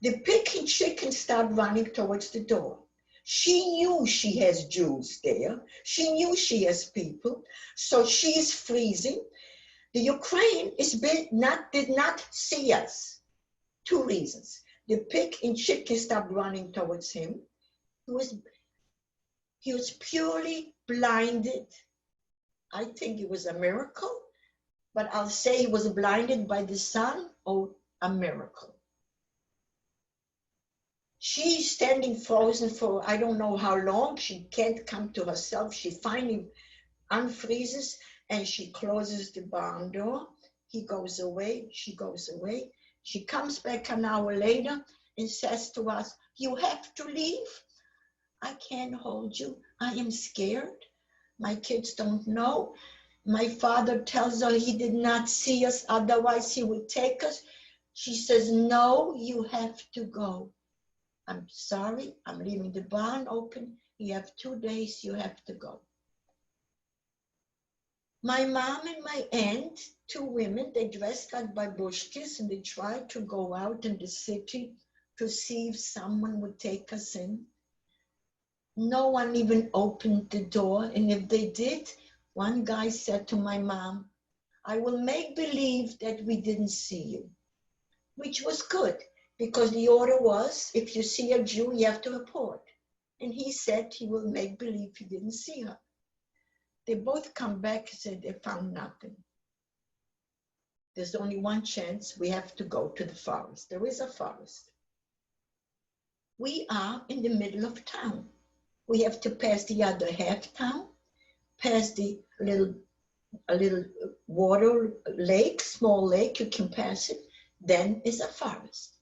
The pig and chicken start running towards the door. She knew she has Jews there. She knew she has people. So she is freezing. The Ukraine did not see us. 2 reasons. The pig and chicken stopped running towards him. He was purely blinded. I think it was a miracle, but I'll say he was blinded by the sun. Oh, a miracle. She's standing frozen for I don't know how long. She can't come to herself. She finally unfreezes and she closes the barn door. He goes away. She goes away. She comes back an hour later and says to us, "You have to leave. I can't hold you. I am scared. My kids don't know. My father tells her he did not see us, otherwise he would take us." She says, "No, you have to go. I'm sorry, I'm leaving the barn open. You have 2 days, you have to go." My mom and my aunt, 2 women, they dressed like babushkas and they tried to go out in the city to see if someone would take us in. No one even opened the door, and if they did, one guy said to my mom, "I will make believe that we didn't see you," which was good. Because the order was, if you see a Jew, you have to report. And he said he will make believe he didn't see her. They both come back and said they found nothing. There's only one chance. We have to go to the forest. There is a forest. We are in the middle of town. We have to pass the other half town, pass a little water lake, small lake, you can pass it. Then is a forest.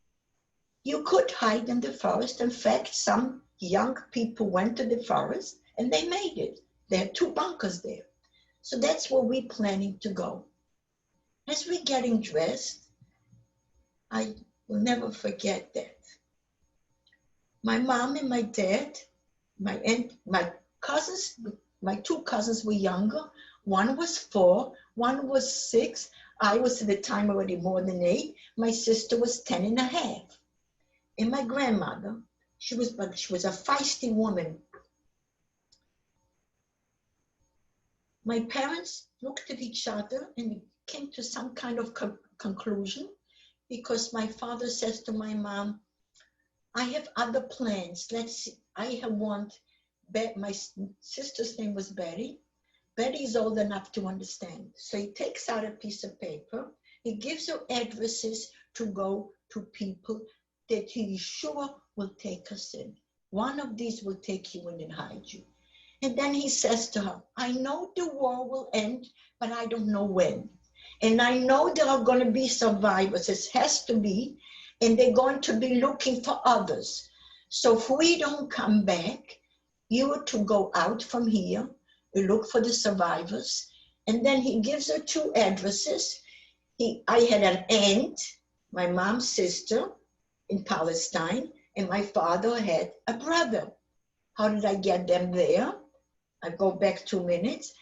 You could hide in the forest. In fact, some young people went to the forest and they made it. They had 2 bunkers there. So that's where we're planning to go. As we're getting dressed, will never forget that. My mom and my dad, my cousins, my two cousins were younger. One was 4, one was 6. I was at the time already more than 8. My sister was 10 and a half. And my grandmother, she was a feisty woman. My parents looked at each other and came to some kind of conclusion, because my father says to my mom, I have other plans. Let's see. My sister's name was Betty. Betty is old enough to understand. So he takes out a piece of paper. He gives her addresses to go to people that he is sure will take us in. One of these will take you in and hide you. And then he says to her, I know the war will end, but I don't know when. And I know there are going to be survivors. It has to be. And they're going to be looking for others. So if we don't come back, you are to go out from here, you look for the survivors. And then he gives her 2 addresses. I had an aunt, my mom's sister in Palestine, and my father had a brother. How did I get them there? I go back 2 minutes.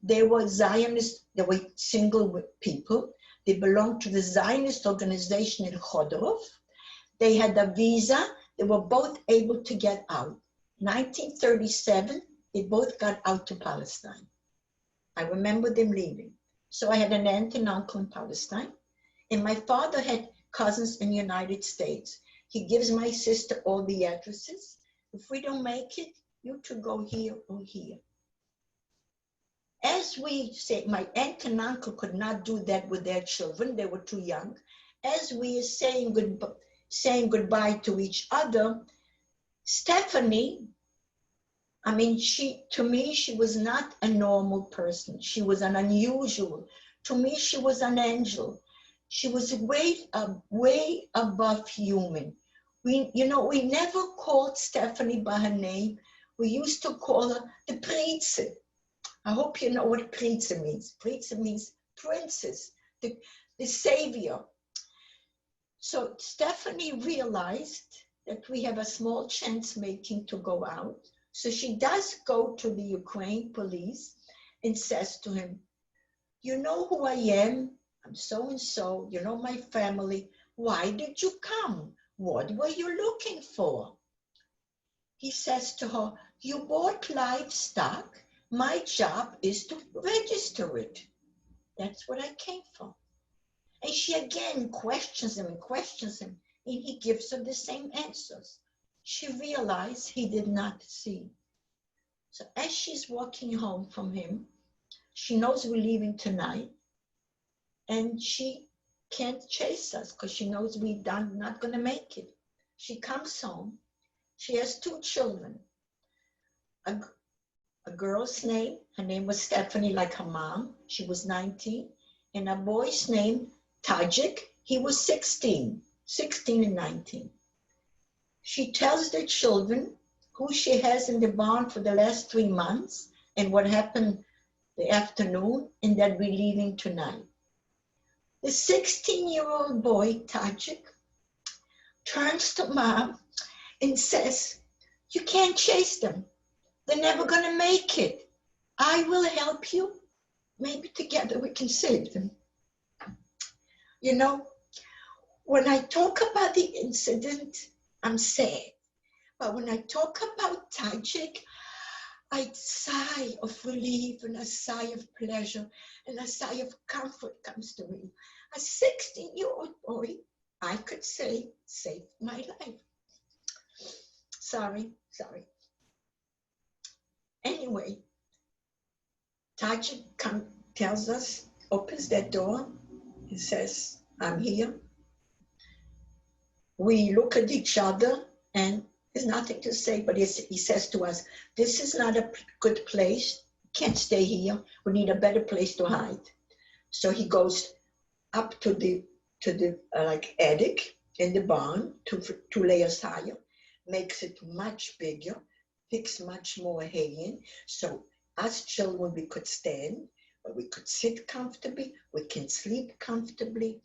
They were Zionists, they were single people. They belonged to the Zionist organization in Chodorov. They had a visa. They were both able to get out. 1937, they both got out to Palestine. I remember them leaving. So I had an aunt and uncle in Palestine. And my father had cousins in the United States. He gives my sister all the addresses. If we don't make it, you two go here or here. As we say, my aunt and uncle could not do that with their children. They were too young. As we are saying goodbye to each other, Stephanie, to me, she was not a normal person. She was an unusual. To me, she was an angel. She was way above human. We never called Stephanie by her name. We used to call her the Prize. I hope you know what Prize means. Prize means princess, the savior. So Stephanie realized that we have a small chance making to go out. So she does go to the Ukraine police and says to him, you know who I am? I'm so-and-so, you know my family. Why did you come? What were you looking for? He says to her, you bought livestock. My job is to register it. That's what I came for. And she again questions him, and he gives her the same answers. She realized he did not see. So as she's walking home from him, she knows we're leaving tonight, and she can't chase us because she knows we're not going to make it. She comes home. She has 2 children. A girl's name, her name was Stephanie, like her mom. She was 19. And a boy's name, Tajik. He was 16 and 19. She tells the children who she has in the barn for the last 3 months and what happened the afternoon, and that we're leaving tonight. The 16-year-old boy, Tajik, turns to mom and says, you can't chase them. They're never going to make it. I will help you. Maybe together we can save them. You know, when I talk about the incident, I'm sad. But when I talk about Tajik, a sigh of relief and a sigh of pleasure and a sigh of comfort comes to me. A 16-year-old boy, I could say, saved my life. Sorry. Anyway, Tajik tells us, opens that door, he says, I'm here. We look at each other and there's nothing to say, but he says to us, this is not a good place. Can't stay here. We need a better place to hide. So he goes up to the attic in the barn, 2 layers higher, makes it much bigger, fix much more hay in. So us children, we could stand, but we could sit comfortably. We can sleep comfortably.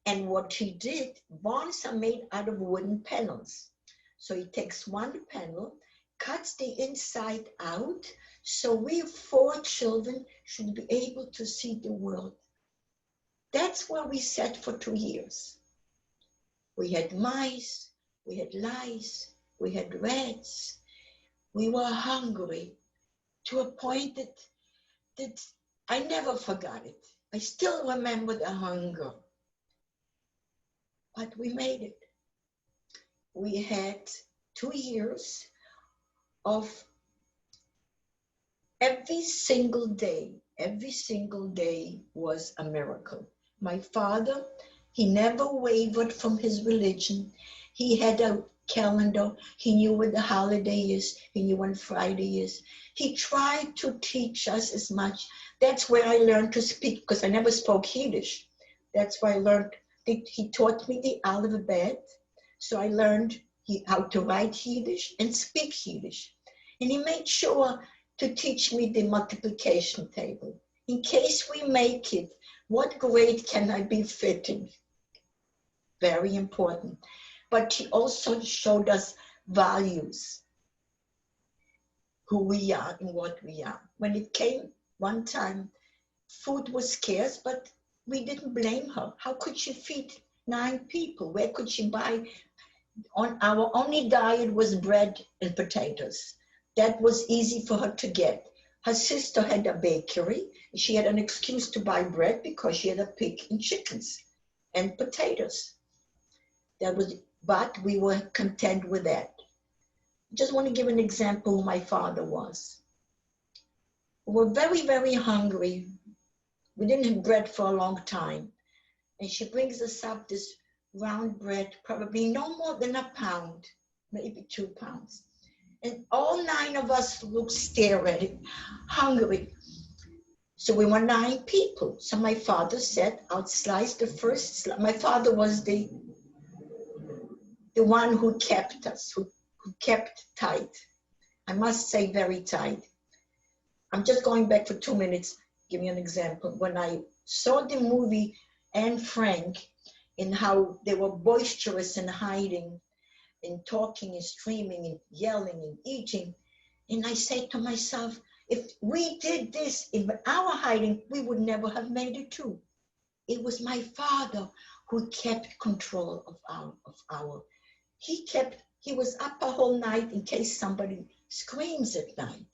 And what he did, barns are made out of wooden panels. So he takes one panel, cuts the inside out, so we 4 children should be able to see the world. That's where we sat for 2 years. We had mice, we had lice, we had rats. We were hungry to a point that I never forgot it. I still remember the hunger. But we made it. We had 2 years of every single day was a miracle. My father, he never wavered from his religion. He had a calendar. He knew what the holiday is. He knew when Friday is. He tried to teach us as much. That's where I learned to speak, because I never spoke Yiddish. That's why I learned. He taught me the alphabet, so I learned how to write Yiddish and speak Yiddish. And he made sure to teach me the multiplication table. In case we make it, what grade can I be fitting? Very important. But he also showed us values, who we are and what we are. When it came one time, food was scarce, but we didn't blame her. How could she feed 9 people? Where could she buy? On our only diet was bread and potatoes. That was easy for her to get. Her sister had a bakery. She had an excuse to buy bread because she had a pig and chickens and potatoes. But we were content with that. I just want to give an example who my father was. We were very, very hungry. We didn't have bread for a long time. And she brings us up this round bread, probably no more than a pound, maybe 2 pounds. And all 9 of us stare at it, hungry. So we were 9 people. So my father said, I'll slice the first slice. My father was the one who kept us, who kept tight. I must say very tight. I'm just going back for 2 minutes. Give you an example. When I saw the movie Anne Frank, in how they were boisterous and hiding and talking and screaming and yelling and eating, and I say to myself, if we did this in our hiding, we would never have made it too. It was my father who kept control of our. He was up a whole night in case somebody screams at night,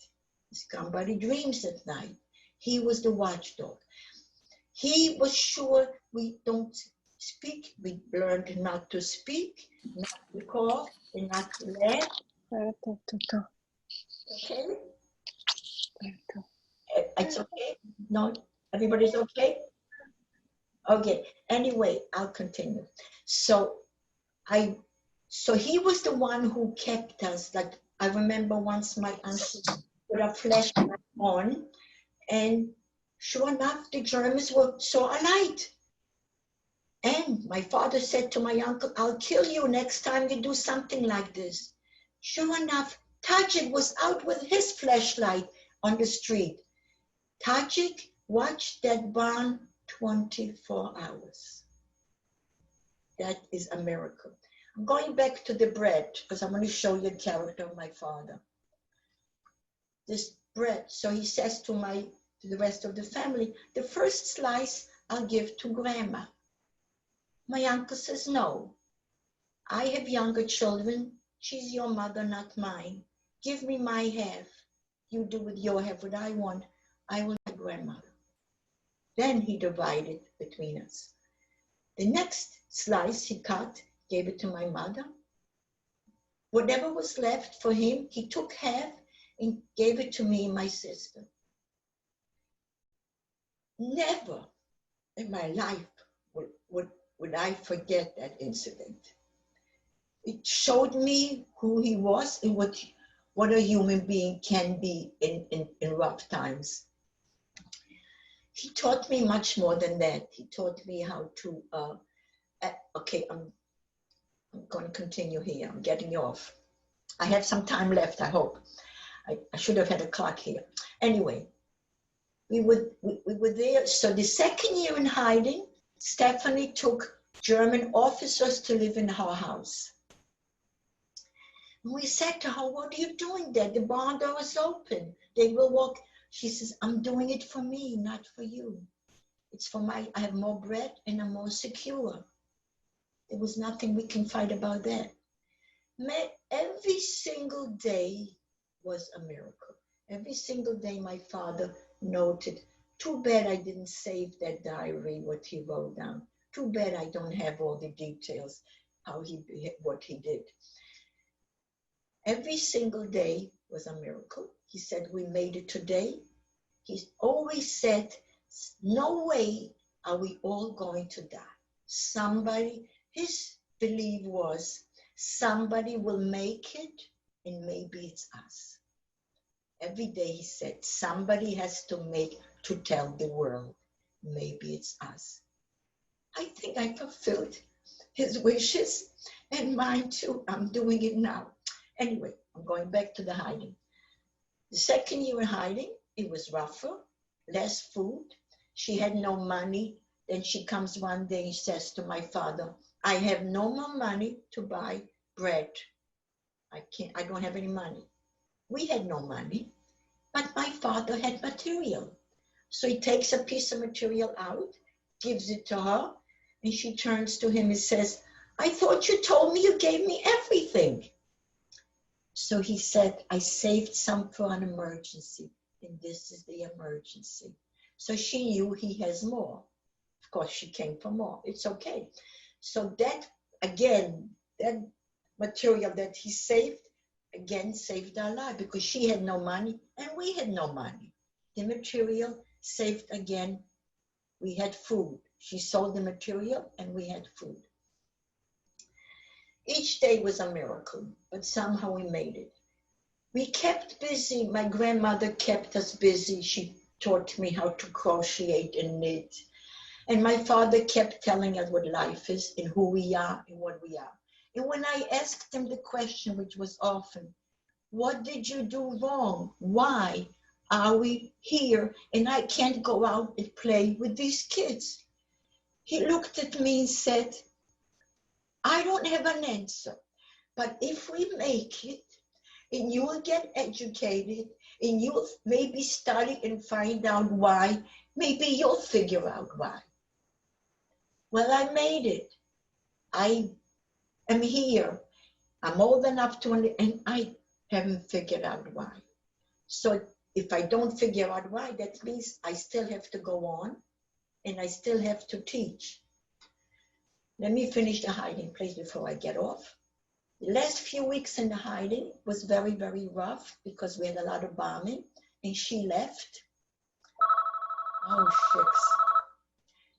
somebody dreams at night. He was the watchdog. He was sure we don't speak. We learned not to speak, not to cough, and not to laugh. Okay? It's okay? No? Everybody's okay? Okay. Anyway, I'll continue. So he was the one who kept us. Like, I remember once my auntie put a flashlight on, and sure enough, the Germans saw a light. And my father said to my uncle, I'll kill you next time you do something like this. Sure enough, Tajik was out with his flashlight on the street. Tajik watched that barn 24 hours. That is a miracle. I'm going back to the bread because I want to show you the character of my father. This bread, so he says to the rest of the family, the first slice I'll give to grandma. My uncle says, no, I have younger children. She's your mother, not mine. Give me my half. You do with your half what I want. I will have grandmother. Then he divided between us. The next slice he cut, gave it to my mother. Whatever was left for him, he took half and gave it to me and my sister. Never in my life would I forget that incident. It showed me who he was and what a human being can be in rough times. He taught me much more than that. He taught me how to, okay, I'm going to continue here. I'm getting off. I have some time left, I hope. I should have had a clock here. Anyway, we were there. So the second year in hiding, Stephanie took German officers to live in our house. And we said to her, what are you doing there? The barn door is open. They will walk. She says, I'm doing it for me, not for you. It's for I have more bread and I'm more secure. There was nothing we can fight about that. Every single day was a miracle. Every single day my father noted, too bad I didn't save that diary, what he wrote down. Too bad I don't have all the details, what he did. Every single day was a miracle. He said, we made it today. He always said, no way are we all going to die. Somebody, his belief was, somebody will make it and maybe it's us. Every day he said, somebody has to tell the world, maybe it's us. I think I fulfilled his wishes and mine too. I'm doing it now. Anyway, I'm going back to the hiding. The second year in hiding, it was rougher, less food. She had no money. Then she comes one day and says to my father, I have no more money to buy bread. I don't have any money. We had no money, but my father had material. So he takes a piece of material out, gives it to her, and she turns to him and says, I thought you told me you gave me everything. So he said, I saved some for an emergency, and this is the emergency. So she knew he has more. Of course, she came for more. It's okay. So that, again, that material that he saved, again, saved our life because she had no money and we had no money. The material saved again. We had food. She sold the material and we had food. Each day was a miracle, but somehow we made it. We kept busy. My grandmother kept us busy. She taught me how to crochet and knit. And my father kept telling us what life is and who we are and what we are. And when I asked him the question, which was often, what did you do wrong? Why are we here and I can't go out and play with these kids? He looked at me and said, I don't have an answer, but if we make it and you will get educated and you'll maybe study and find out why, maybe you'll figure out why. Well, I made it. I am here. I'm old enough to, and I haven't figured out why. So if I don't figure out why, that means I still have to go on and I still have to teach. Let me finish the hiding place before I get off. The last few weeks in the hiding was very, very rough because we had a lot of bombing and she left. Oh, shucks.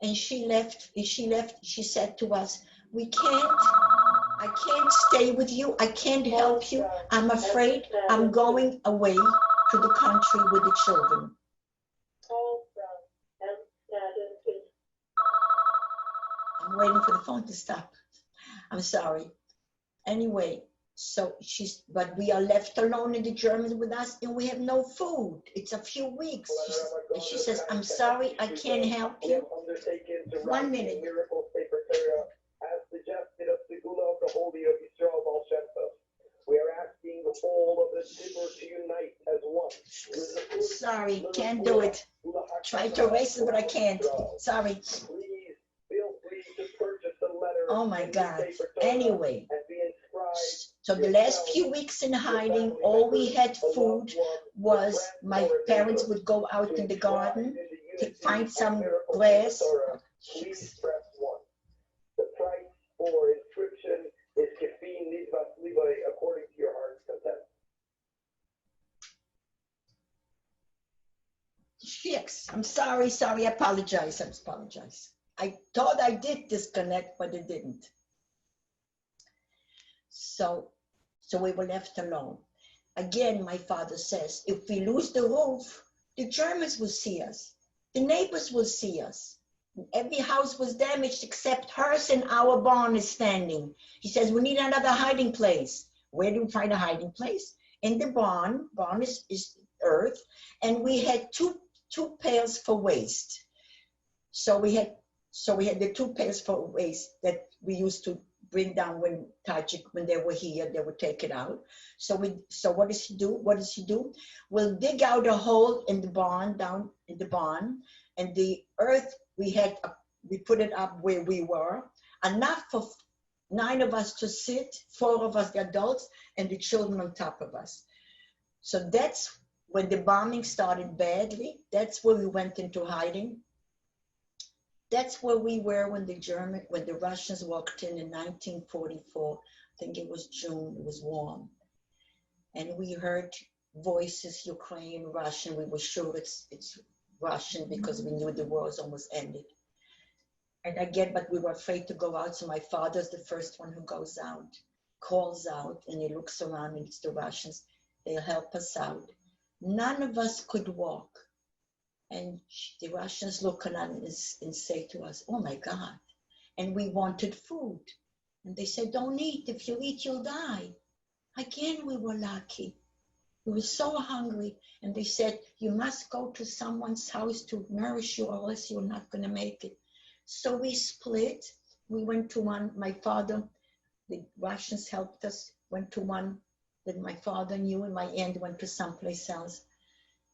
And she left, she said to us, I can't stay with you. I can't help you. I'm afraid I'm going away to the country with the children. I'm waiting for the phone to stop. I'm sorry. Anyway, so but we are left alone in the Germans with us and we have no food. It's a few weeks. She says, I'm sorry, I can't help you. 1 minute. As suggested of Segula of the Holy of Yisrael Balshemtov, we are asking all of the Tzibur to unite as one. Sorry, can't do it. Try to erase it, but I can't. Sorry. Please feel free to purchase the letter. Oh my God. Anyway, so the last few weeks in hiding, all we had food was my parents would go out in the garden to find some grass. Please press 1. The price for inscription is Kefin Nidvas Levi according to your heart's content. Shucks, I'm sorry, I apologize. I thought I did disconnect, but it didn't. So we were left alone. Again, my father says, if we lose the roof, the Germans will see us. The neighbors will see us. Every house was damaged except hers and our barn is standing. He says, we need another hiding place. Where do we find a hiding place? In the barn. Barn is earth. And we had two pails for waste. So we had So we had the two pairs for waste that we used to bring down when they were here, they would take it out. So what does she do? What does she do? We'll dig out a hole in the barn, down in the barn, and the earth we put it up where we were, enough for 9 of us to sit, 4 of us, the adults, and the children on top of us. So that's when the bombing started badly. That's where we went into hiding. That's where we were when the Russians walked in 1944. I think it was June, it was warm. And we heard voices, Ukraine, Russian. We were sure it's Russian because we knew the war was almost ended. And again, but we were afraid to go out. So my father's the first one who goes out, calls out, and he looks around and it's the Russians. They'll help us out. None of us could walk. And the Russians look at us and say to us, oh my God. And we wanted food. And they said, don't eat. If you eat, you'll die. Again, we were lucky. We were so hungry. And they said, you must go to someone's house to nourish you, or else you're not going to make it. So we split. We went to one, my father, the Russians helped us, went to one that my father knew, and my aunt went to someplace else.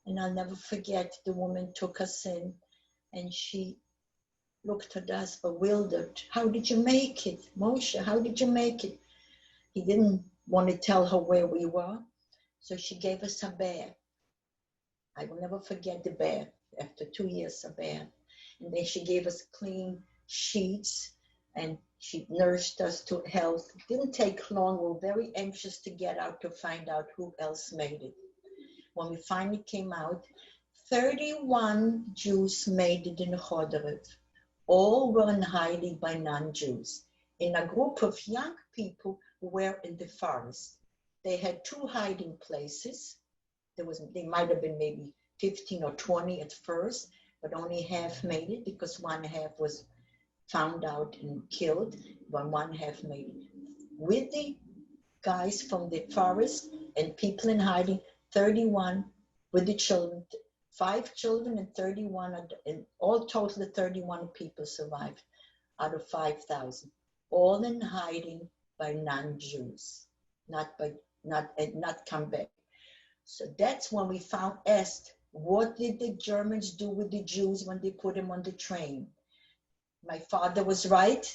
And I'll never forget, the woman took us in and she looked at us bewildered. How did you make it? Moshe, how did you make it? He didn't want to tell her where we were. So she gave us a bath. I will never forget the bath. After 2 years, a bath. And then she gave us clean sheets and she nursed us to health. It didn't take long. We were very anxious to get out to find out who else made it. When we finally came out, 31 Jews made it in Chodrev. All were in hiding by non-Jews. In a group of young people who were in the forest. They had 2 hiding places. They might have been maybe 15 or 20 at first, but only half made it because one half was found out and killed, but one half made it. With the guys from the forest and people in hiding, 31 with the children, 5 children and 31, and all total 31 people survived out of 5,000, all in hiding by non-Jews, not come back. So that's when we asked, what did the Germans do with the Jews when they put them on the train? My father was right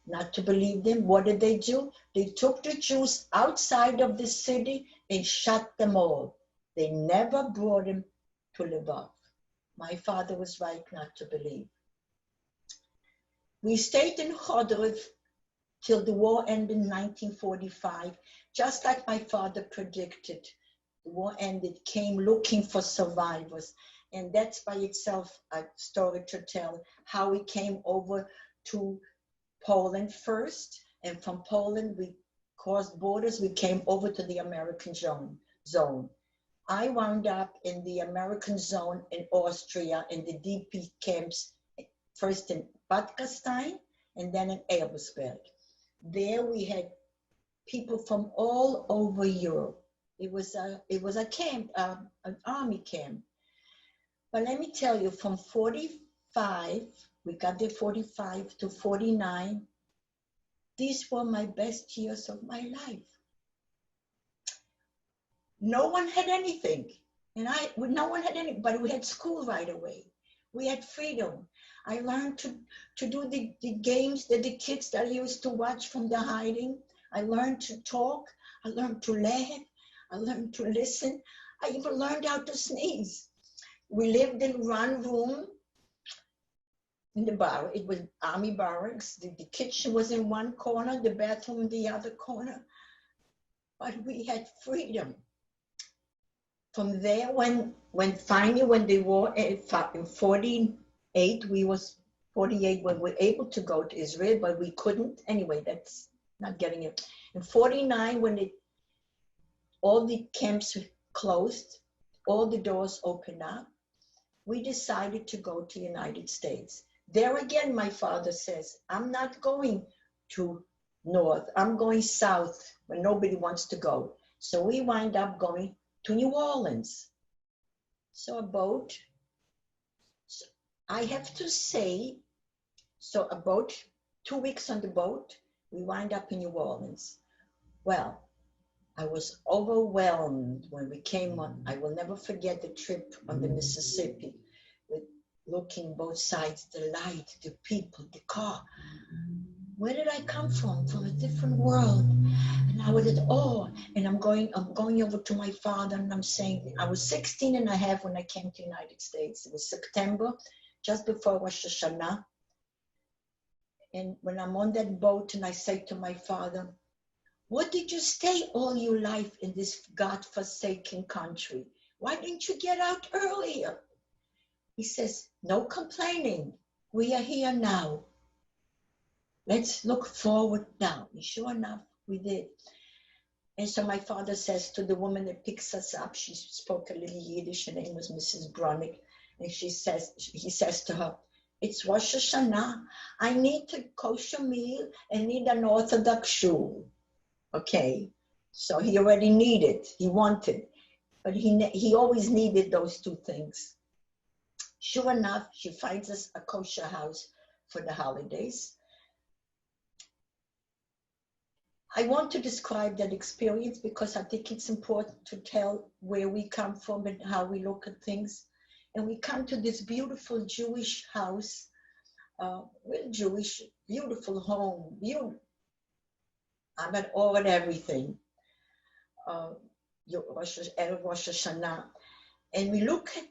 not to believe them. What did they do? They took the Jews outside of the city and shot them all. They never brought them to Lvov. My father was right not to believe. We stayed in Chodrev till the war ended in 1945, just like my father predicted. The war ended, came looking for survivors. And that's by itself a story to tell, how we came over to Poland first. And from Poland, we crossed borders. We came over to the American zone. I wound up in the American zone in Austria in the DP camps, first in Bad Gastein and then in Ebersberg. There we had people from all over Europe. It was a camp, an army camp. But let me tell you, from 45, we got there 45 to 49, these were my best years of my life. No one had anything, no one had anything, but we had school right away. We had freedom. I learned to do the games that the kids that I used to watch from the hiding. I learned to talk. I learned to laugh. I learned to listen. I even learned how to sneeze. We lived in one room in the bar. It was army barracks. The kitchen was in one corner, the bathroom in the other corner. But we had freedom. From there, when the war in 48, we were able to go to Israel, but we couldn't. Anyway, that's not getting it. In 49, when all the camps closed, all the doors opened up, we decided to go to the United States. There again, my father says, I'm not going to north, I'm going south, where nobody wants to go. So we wind up going to New Orleans. So a boat. So I have to say, So a boat, 2 weeks on the boat, we wind up in New Orleans. Well, I was overwhelmed when we came on. I will never forget the trip on the Mississippi, with looking both sides, the light, the people, the car. Where did I come from? From a different world. And I was at awe. And I'm going over to my father and I'm saying, I was 16 and a half when I came to the United States. It was September, just before Rosh Hashanah. And when I'm on that boat and I say to my father, what did you stay all your life in this God-forsaken country? Why didn't you get out earlier? He says, no complaining. We are here now. Let's look forward now. And sure enough, we did. And so my father says to the woman that picks us up, she spoke a little Yiddish, her name was Mrs. Bronick, and he says to her, it's Rosh Hashanah. I need a kosher meal and need an Orthodox shul. Okay, so he already needed, he wanted, but he always needed those two things. Sure enough, she finds us a kosher house for the holidays. I want to describe that experience because I think it's important to tell where we come from and how we look at things. And we come to this beautiful Jewish house, real Jewish, beautiful home, I'm at awe at everything. Rosh Hashanah. And we look at,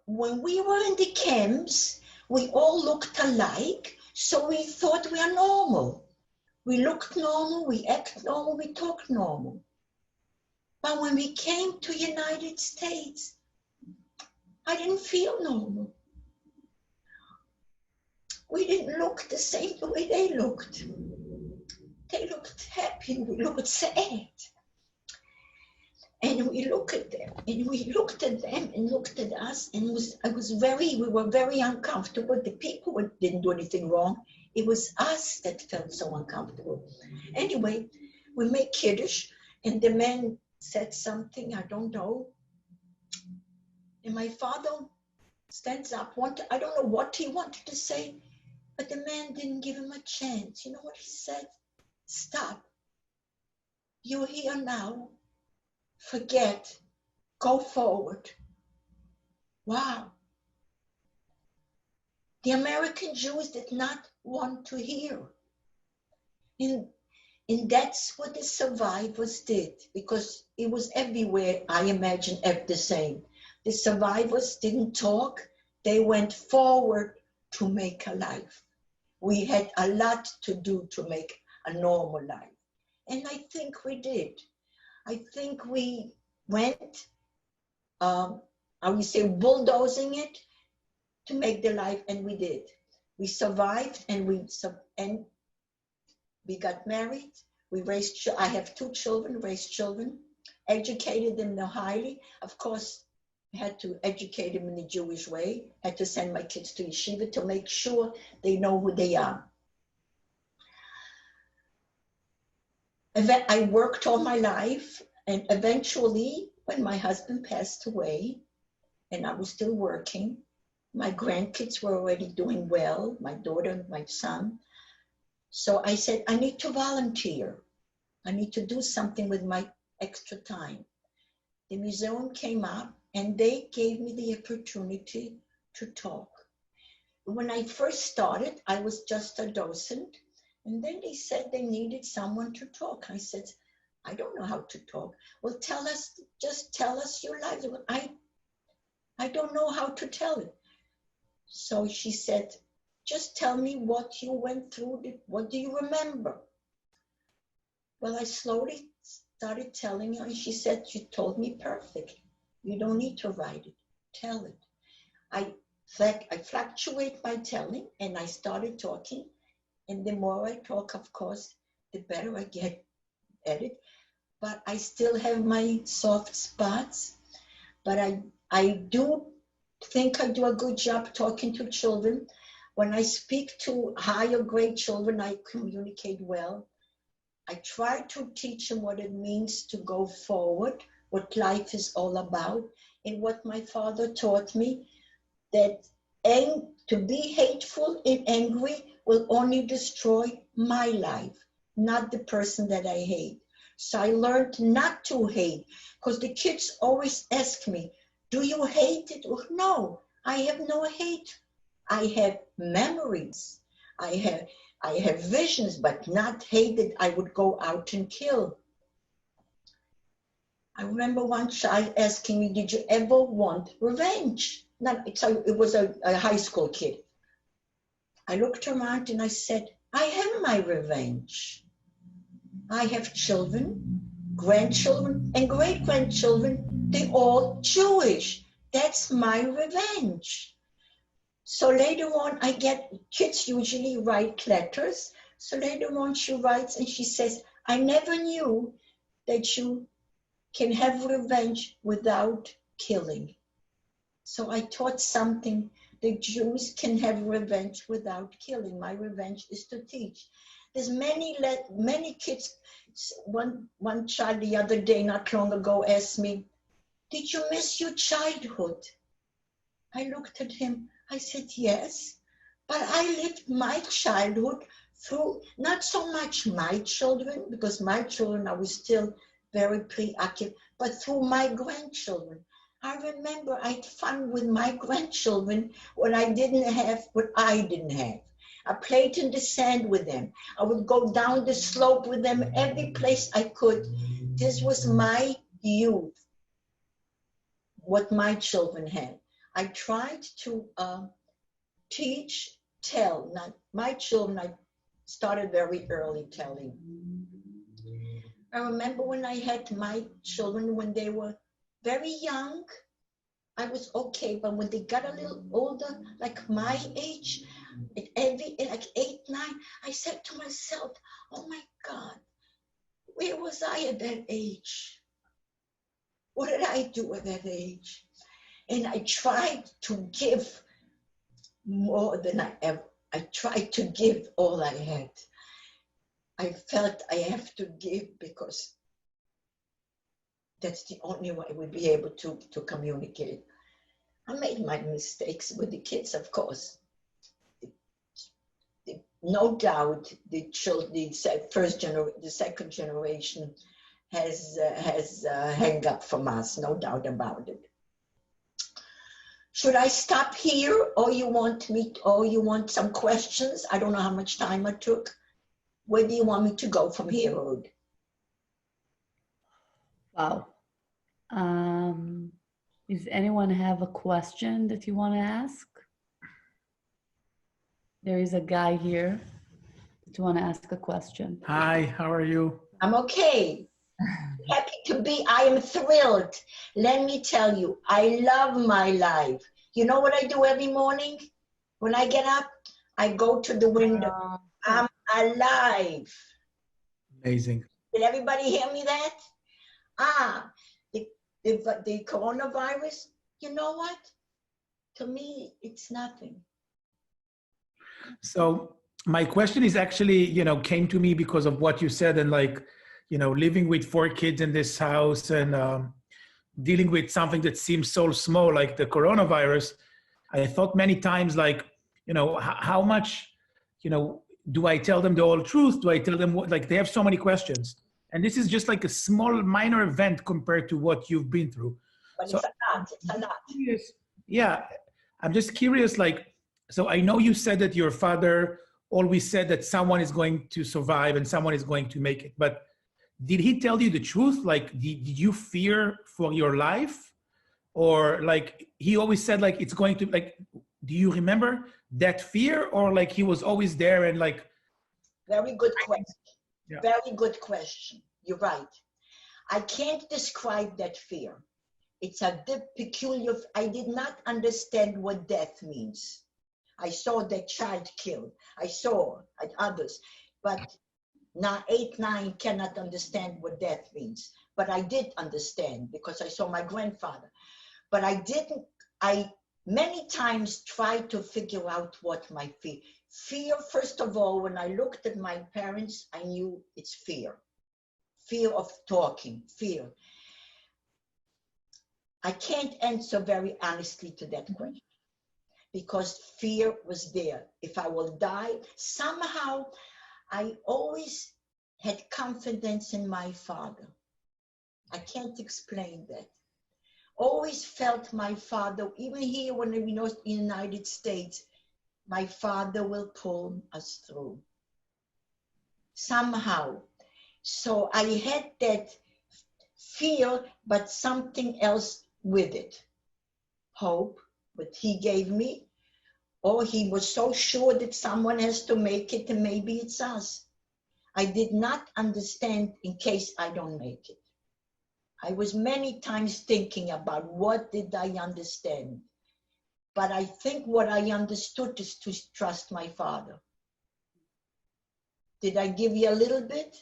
when we were in the camps, we all looked alike, so we thought we are normal. We looked normal, we act normal, we talk normal. But when we came to United States, I didn't feel normal. We didn't look the same the way they looked. They looked happy, we looked sad. And we looked at them, and we looked at them and looked at us, and we were very uncomfortable. The people didn't do anything wrong. It was us that felt so uncomfortable. Anyway, we made Kiddush, and the man said something, I don't know. And my father stands up, I don't know what he wanted to say, but the man didn't give him a chance. You know what he said? Stop. You're here now. Forget. Go forward. Wow. The American Jews did not want to hear. And that's what the survivors did, because it was everywhere, I imagine, the same. The survivors didn't talk. They went forward to make a life. We had a lot to do to make a normal life. And I think we did. I think we went, I would say, bulldozing it to make the life, and we did. We survived, and we got married. We raised. I have 2 children. Raised children, educated them highly. Of course, I had to educate them in the Jewish way. I had to send my kids to yeshiva to make sure they know who they are. I worked all my life, and eventually, when my husband passed away, and I was still working, my grandkids were already doing well, my daughter and my son. So I said, I need to volunteer. I need to do something with my extra time. The museum came up, and they gave me the opportunity to talk. When I first started, I was just a docent. And then they said they needed someone to talk. I said, I don't know how to talk. Well, just tell us your lives. I don't know how to tell it. So she said, just tell me what you went through. What do you remember? Well, I slowly started telling her, and she said, you told me perfect. You don't need to write it. Tell it. I fluctuate my telling, and I started talking. And the more I talk, of course, the better I get at it. But I still have my soft spots. But I do think I do a good job talking to children. When I speak to higher grade children, I communicate well. I try to teach them what it means to go forward, what life is all about, and what my father taught me, that to be hateful and angry will only destroy my life, not the person that I hate. So I learned not to hate, because the kids always ask me, do you hate it? Well, no, I have no hate. I have memories. I have visions, but not hate that I would go out and kill. I remember one child asking me, did you ever want revenge? It was a high school kid. I looked around and I said, I have my revenge. I have children, grandchildren, and great-grandchildren. They're all Jewish. That's my revenge. So later on, kids usually write letters. So later on, she writes and she says, I never knew that you can have revenge without killing. So I taught something. The Jews can have revenge without killing. My revenge is to teach. There's many kids. One child the other day, not long ago, asked me, did you miss your childhood? I looked at him. I said, yes, but I lived my childhood through, not so much my children, because my children, I was still very preoccupied, but through my grandchildren. I remember I had fun with my grandchildren when I didn't have what I didn't have. I played in the sand with them. I would go down the slope with them every place I could. This was my youth, what my children had. I tried to teach, tell. Not my children, I started very early telling. I remember when I had my children, when they were very young, I was okay, but when they got a little older, like my age, like 8, 9, I said to myself, oh my God, where was I at that age? What did I do at that age? And I tried to give more than I tried to give all I had. I felt I have to give because that's the only way we'd be able to communicate. I made my mistakes with the kids, of course. No doubt, the second generation has hung up from us, no doubt about it. Should I stop here, or you want some questions? I don't know how much time I took. Where do you want me to go from here, Ruud? Wow. Does anyone have a question that you want to ask? There is a guy here that you want to ask a question. Hi, how are you? I'm okay. Happy to be. I am thrilled. Let me tell you, I love my life. You know what I do every morning? When I get up, I go to the window. I'm alive. Amazing. Did everybody hear me that? The coronavirus, you know what? To me, it's nothing. So my question is actually, came to me because of what you said, and living with 4 kids in this house and dealing with something that seems so small, like the coronavirus. I thought many times, how much, do I tell them the whole truth? Do I tell them what, they have so many questions. And this is just like a small minor event compared to what you've been through. But so it's a lot. Yeah, I'm just curious, so I know you said that your father always said that someone is going to survive and someone is going to make it. But did he tell you the truth? Did you fear for your life? Or he always said it's going to, do you remember that fear? Or he was always there and Very good question. Yeah. Very good question. You're right. I can't describe that fear. It's a peculiar, I did not understand what death means. I saw that child killed. I saw others, but now 8, 9 cannot understand what death means. But I did understand because I saw my grandfather. But I many times tried to figure out what my fear. Fear, first of all, when I looked at my parents, I knew it's fear. Fear of talking, fear. I can't answer very honestly to that question. because fear was there. If I will die, somehow I always had confidence in my father. I can't explain that. Always felt my father, even here when we know in the United States, my father will pull us through. Somehow. So I had that fear, but something else with it. Hope, but he gave me, or he was so sure that someone has to make it and maybe it's us. I did not understand in case I don't make it. I was many times thinking about what did I understand. But I think what I understood is to trust my father. Did I give you a little bit?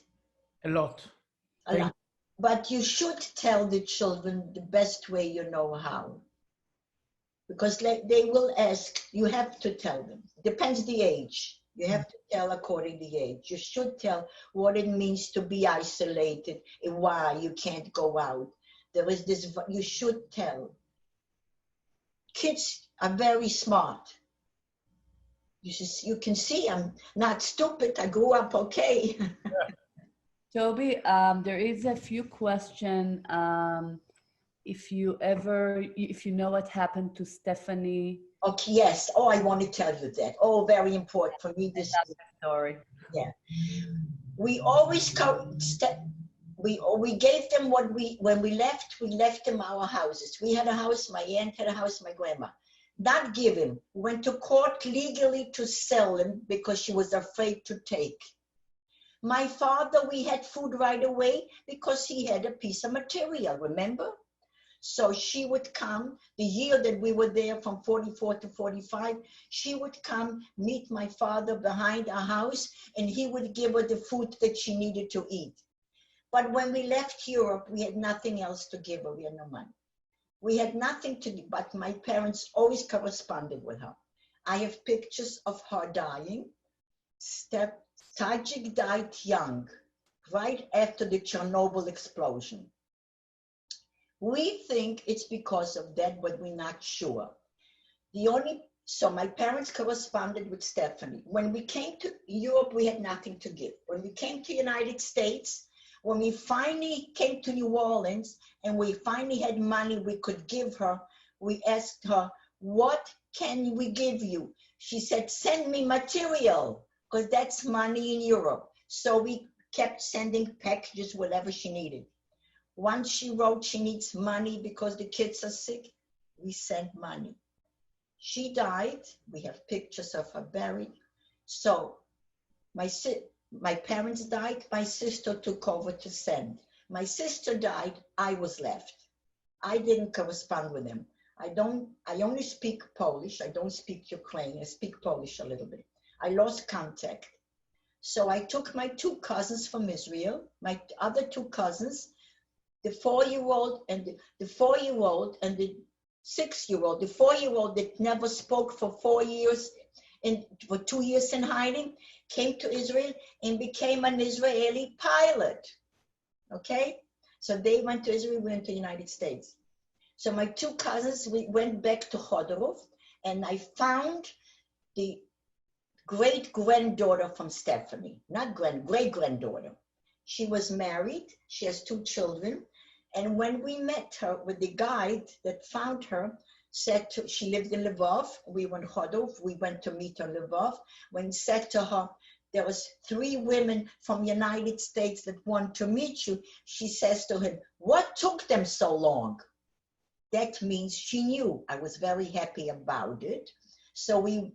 A lot. A lot. But you should tell the children the best way you know how. Because they will ask, you have to tell them. Depends the age. You have to tell according to the age. You should tell what it means to be isolated and why you can't go out. There is this, you should tell. Kids are very smart. You can see I'm not stupid. I grew up okay. Toby, there is a few questions. If you know what happened to Stephanie. Okay, yes. Oh, I want to tell you that. Oh, very important for me. This story. Yeah. We always we gave them what when we left them our houses. We had a house, my aunt had a house, my grandma. Not give him. Went to court legally to sell him because she was afraid to take. My father, we had food right away because he had a piece of material, remember? So she would come, the year that we were there from 44 to 45, she would come meet my father behind our house and he would give her the food that she needed to eat. But when we left Europe, we had nothing else to give her, we had no money. We had nothing to give, but my parents always corresponded with her. I have pictures of her dying. Tajik died young, right after the Chernobyl explosion. We think it's because of that, but we're not sure. So my parents corresponded with Stephanie. When we came to Europe, we had nothing to give. When we came to the United States, when we finally came to New Orleans and we finally had money we could give her, we asked her, what can we give you? She said, send me material, because that's money in Europe. So we kept sending packages, whatever she needed. Once she wrote she needs money because the kids are sick, we sent money. She died. We have pictures of her buried. So my parents died. My sister took over to send. My sister died. I was left. I didn't correspond with them. I only speak Polish. I don't speak Ukrainian. I speak Polish a little bit. I lost contact. So I took my two cousins from Israel, my other two cousins, the 4-year-old and the 4-year-old and the 6-year-old. The 4-year-old that never spoke for 4 years and for 2 years in hiding came to Israel and became an Israeli pilot. Okay? So they went to Israel, we went to the United States. So my two cousins, we went back to Khodorov and I found the great-granddaughter from Stephanie, not great-granddaughter. She was married, she has 2 children, and when we met her with the guide that found her, she lived in Lvov, we went Khodorov, we went to meet her in Lvov, when he said to her, there was 3 women from the United States that want to meet you, she says to him, what took them so long? That means she knew. I was very happy about it. So we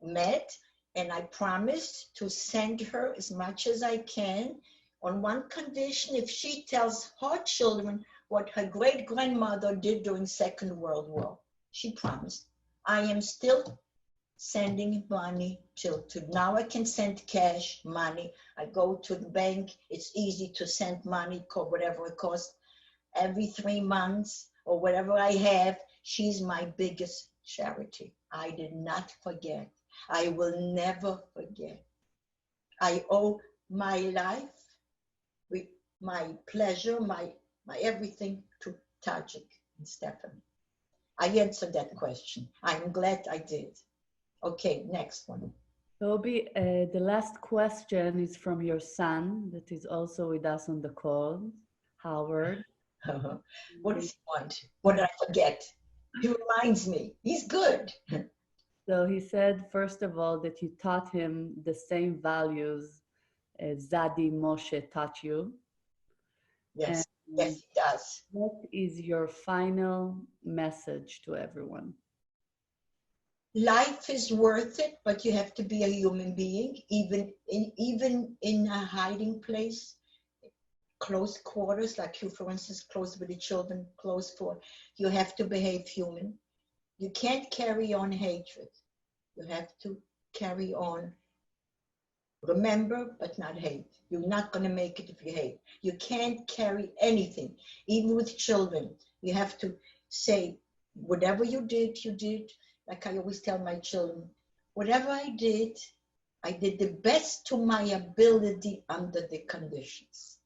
met, and I promised to send her as much as I can on one condition, if she tells her children what her great-grandmother did during Second World War. She promised. I am still sending money till now. I can send cash, money. I go to the bank. It's easy to send money, whatever it costs, every 3 months or whatever I have. She's my biggest charity. I did not forget. I will never forget. I owe my life, my pleasure, my everything to Tajik and Stephanie. I answered that question. I'm glad I did. Okay, next one. Toby, the last question is from your son that is also with us on the call, Howard. What does he want? What did I forget? He reminds me. He's good. So he said, first of all, that you taught him the same values as Zadie Moshe taught you. Yes, And yes, he does. what is your final message to everyone? Life is worth it, but you have to be a human being, even in a hiding place, close quarters, like you, for instance, close with the children, close for, you have to behave human. You can't carry on hatred. You have to carry on, remember, but not hate. You're not going to make it if you hate. You can't carry anything, even with children. You have to say, whatever you did, you did. Like I always tell my children, whatever I did the best to my ability under the conditions.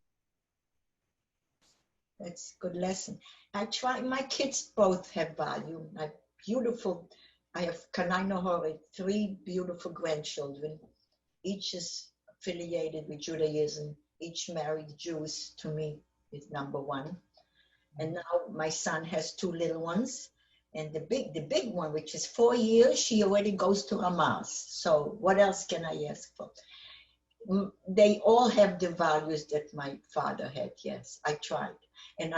That's a good lesson. I try, my kids both have value. Beautiful, I have Kanai Hori, 3 beautiful grandchildren. Each is affiliated with Judaism. Each married Jews, to me, is number 1. And now my son has 2 little ones. And the big one, which is 4 years, she already goes to Hamas. So what else can I ask for? They all have the values that my father had. Yes, I tried. And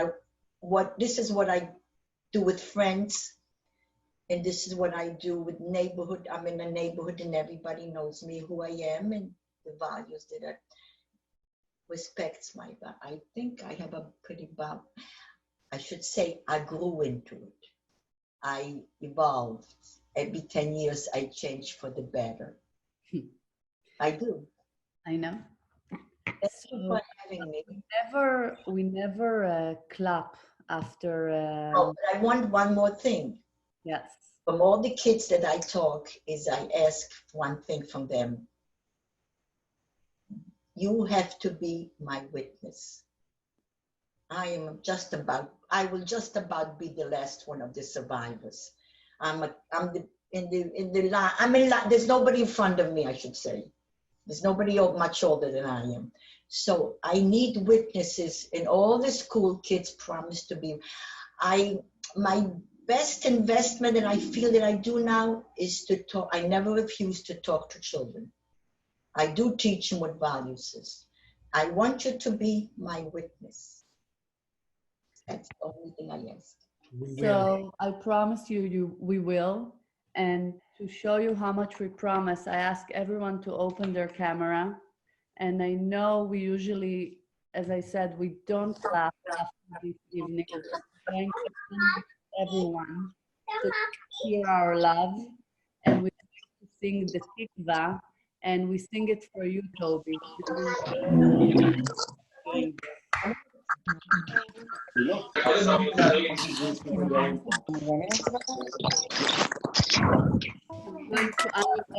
this is what I do with friends. And this is what I do with neighborhood. I'm in a neighborhood and everybody knows me, who I am, and the values that respects my, I think I have a pretty, I should say I grew into it. I evolved. Every 10 years, I change for the better. I do. I know. Thank you for having me. We never clap after. Oh, but I want one more thing. Yes. From all the kids that I talk, I ask one thing from them. You have to be my witness. I will just about be the last one of the survivors. There's nobody in front of me, I should say. There's nobody much older than I am. So I need witnesses, and all the school kids promise to be. My best investment, and I feel that I do now, is to talk. I never refuse to talk to children. I do teach them what values is. I want you to be my witness. That's the only thing I ask. So I promise you, we will. And to show you how much we promise, I ask everyone to open their camera. And I know we usually, as I said, we don't clap after this evening. Thank you everyone to hear our love. And we sing the Tikva, and we sing it for you, Toby.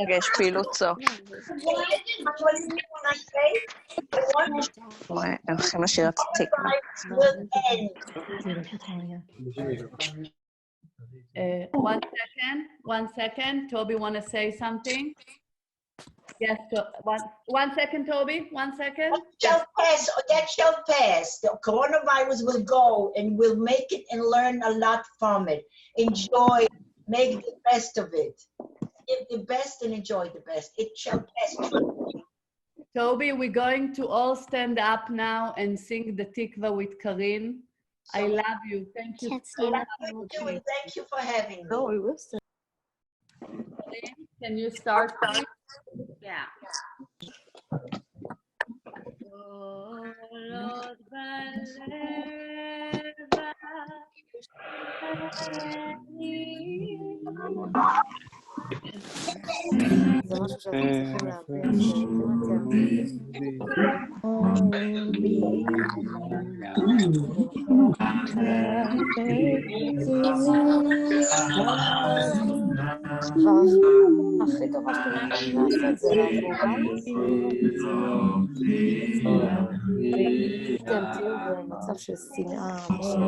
יש פעילות סוף. הולכים לשיר את התקווה. One second. Toby, want to say something? Yes, one second, Toby, 1 second. That shall pass. The coronavirus will go, and we'll make it and learn a lot from it. Enjoy, make the best of it. Give the best and enjoy the best. It shall pass. Toby, we're going to all stand up now and sing the Tikva with Karin. I love you. Thank you so much. Thank you for having me. No, we will still. Can you start, please? Yeah. זה משהו שאתם צריכים הכי טובה שאתם יכולים לעשות זה לעבור אתם תהיו במצב של שנאה ושל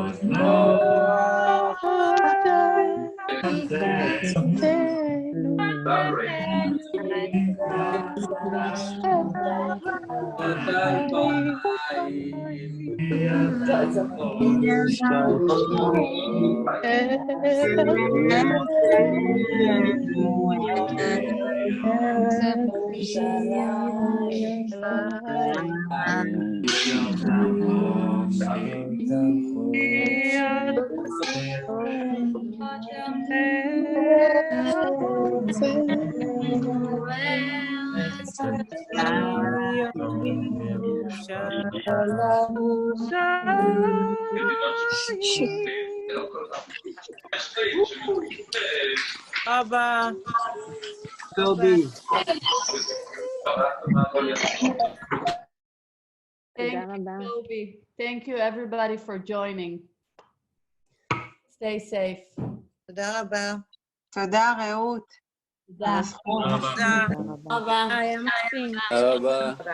Abba. Toby. Thank you, Toby. Thank you, everybody, for joining. Stay safe. תודה רבה. תודה, רעות. תודה. היה מקסים.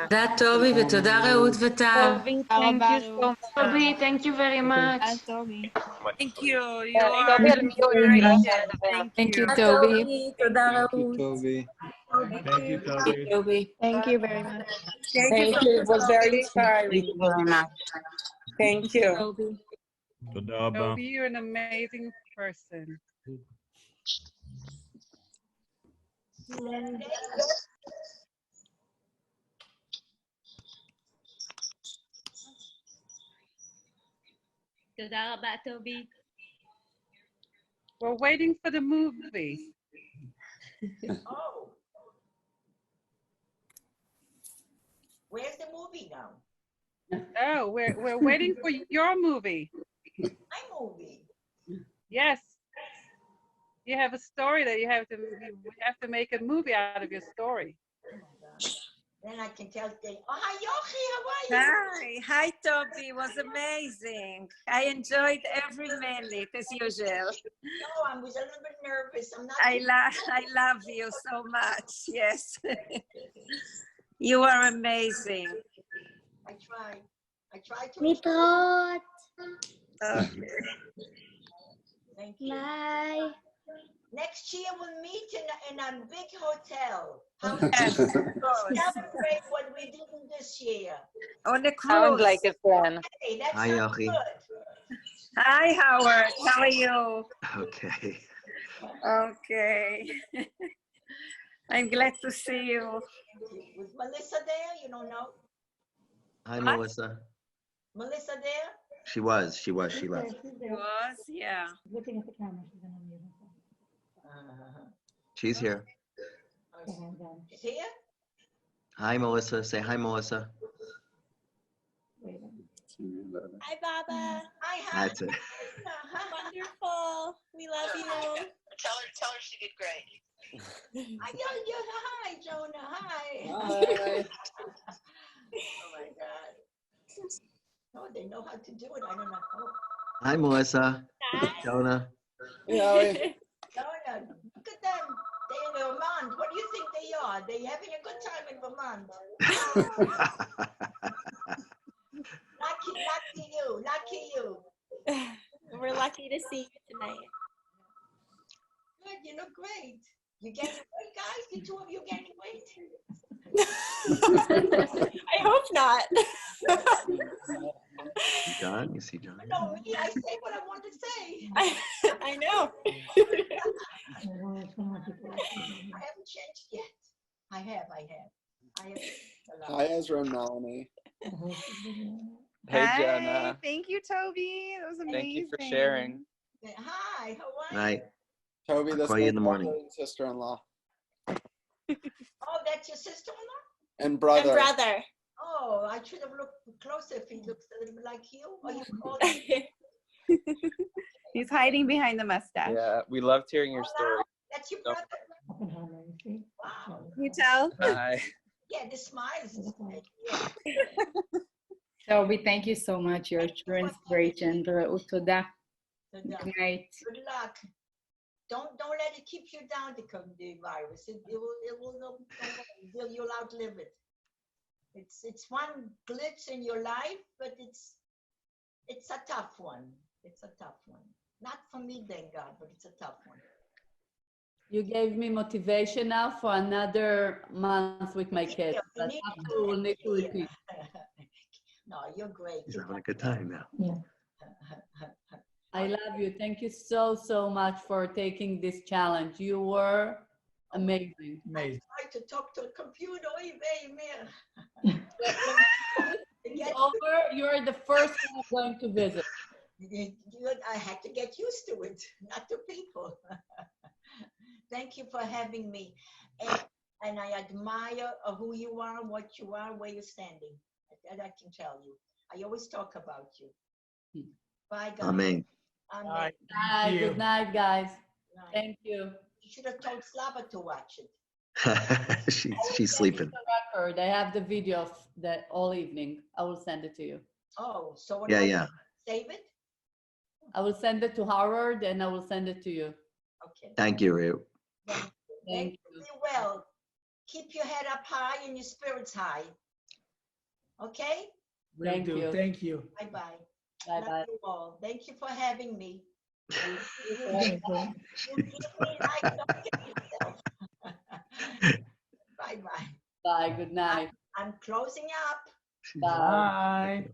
תודה טובי ותודה רעות וטל. טובי, thank you so much. Toby, thank you very much. טובי. Thank you. You are Toby, inspiration. Thank you, תודה Toby. תודה רעות. Thank you, Toby. Thank you very much. Thank you. It was very inspiring. Thank you very much. Thank you. Toby, you're an amazing person. תודה רבה, טובי. We're waiting for the movie. Oh. Where's the movie now? Oh, we're waiting for your movie. My movie. Yes. You have a story that you have to make a movie out of your story. Then I can tell things. Oh, hi, Yochi, how are you? Hi, Toby. It was amazing. I enjoyed every minute as usual. No, I was a little bit nervous. I'm not. I love you so much. Yes, you are amazing. I tried to. להתראות. Okay. Thank you. ביי. Next year we'll meet in a big hotel. Yes, of course. Celebrate what we did this year. On a cruise. Sounds like a plan. Hey, that Hi, sounds Yochi. good. Hi, Howard. How are you? Okay. Okay. I'm glad to see you. Was Melissa there? You don't know? Hi, Melissa. Melissa there? She was. She left. She was, yeah. Looking at the camera, she's going to mute herself. She's here. She's here? Hi, Melissa. Say hi, Melissa. Hi, Baba. Hi, hi. That's it. Wonderful. We love you. Tell her she did great. Hi, Jonah. Hi. Oh my God. Oh, they know how to do it. I don't know how. Hi, Melissa. Jonah. Jonah, look at them. They're in Vermont. What do you think they are? They're having a good time in Vermont. Lucky you. We're lucky to see you tonight. Good, you look great. You gaining weight, guys? The two of you gaining weight? I hope not. John, you see John? No, me, I say what I want to say. I know. I haven't changed yet. I have. Hi, Ezra and Melanie. Hey, Hi, Jenna. thank you, Toby. That was amazing. Thank you for sharing. Hi, how are you? Night. Toby, I'll that's call you my in the morning. brother and sister-in-law. Oh, that's your sister-in-law? And brother. And brother. Oh, I should have looked closer if he looks a little bit like you. Or you call He's hiding behind the mustache. Yeah, we loved hearing your story. That's your brother? Wow. You tell? Hi. Yeah, the smiles is great. Yeah. Toby, thank you so much. You're true inspiration. רעות, תודה. Good night. Good luck. Don't let it keep you down, the virus. You'll outlive it. It's one glitch in your life, but it's a tough one. It's a tough one. Not for me, thank God, but it's a tough one. You gave me motivation now for another month with my kids. You But need after we'll need to repeat. No, you're great. He's having a good time now. I love you. Thank you so, so much for taking this challenge. You were amazing. Amazing. I tried to talk to a computer. Oy vey, Mir. It's over. You're the first one I'm going to visit. I had to get used to it, not to people. Thank you for having me. And I admire who you are, what you are, where you're standing. That I can tell you. I always talk about you. Bye, guys. Amen. Amen. Bye. Good night, guys. Night. Thank you. You should have told Slava to watch it. She's sleeping. Record. I have the video of that all evening. I will send it to you. Oh, so what Yeah, do I yeah. save it? I will send it to Howard and I will send it to you. Okay. Thank you, Rue. Thank you. Be well. Keep your head up high and your spirits high. Okay? Thank you. Thank you. Bye-bye. Bye-bye. Love you all. Thank you for having me. Thank You you. give me like don't get yourself. Bye-bye. Bye. Good night. I'm closing up. Bye. Bye.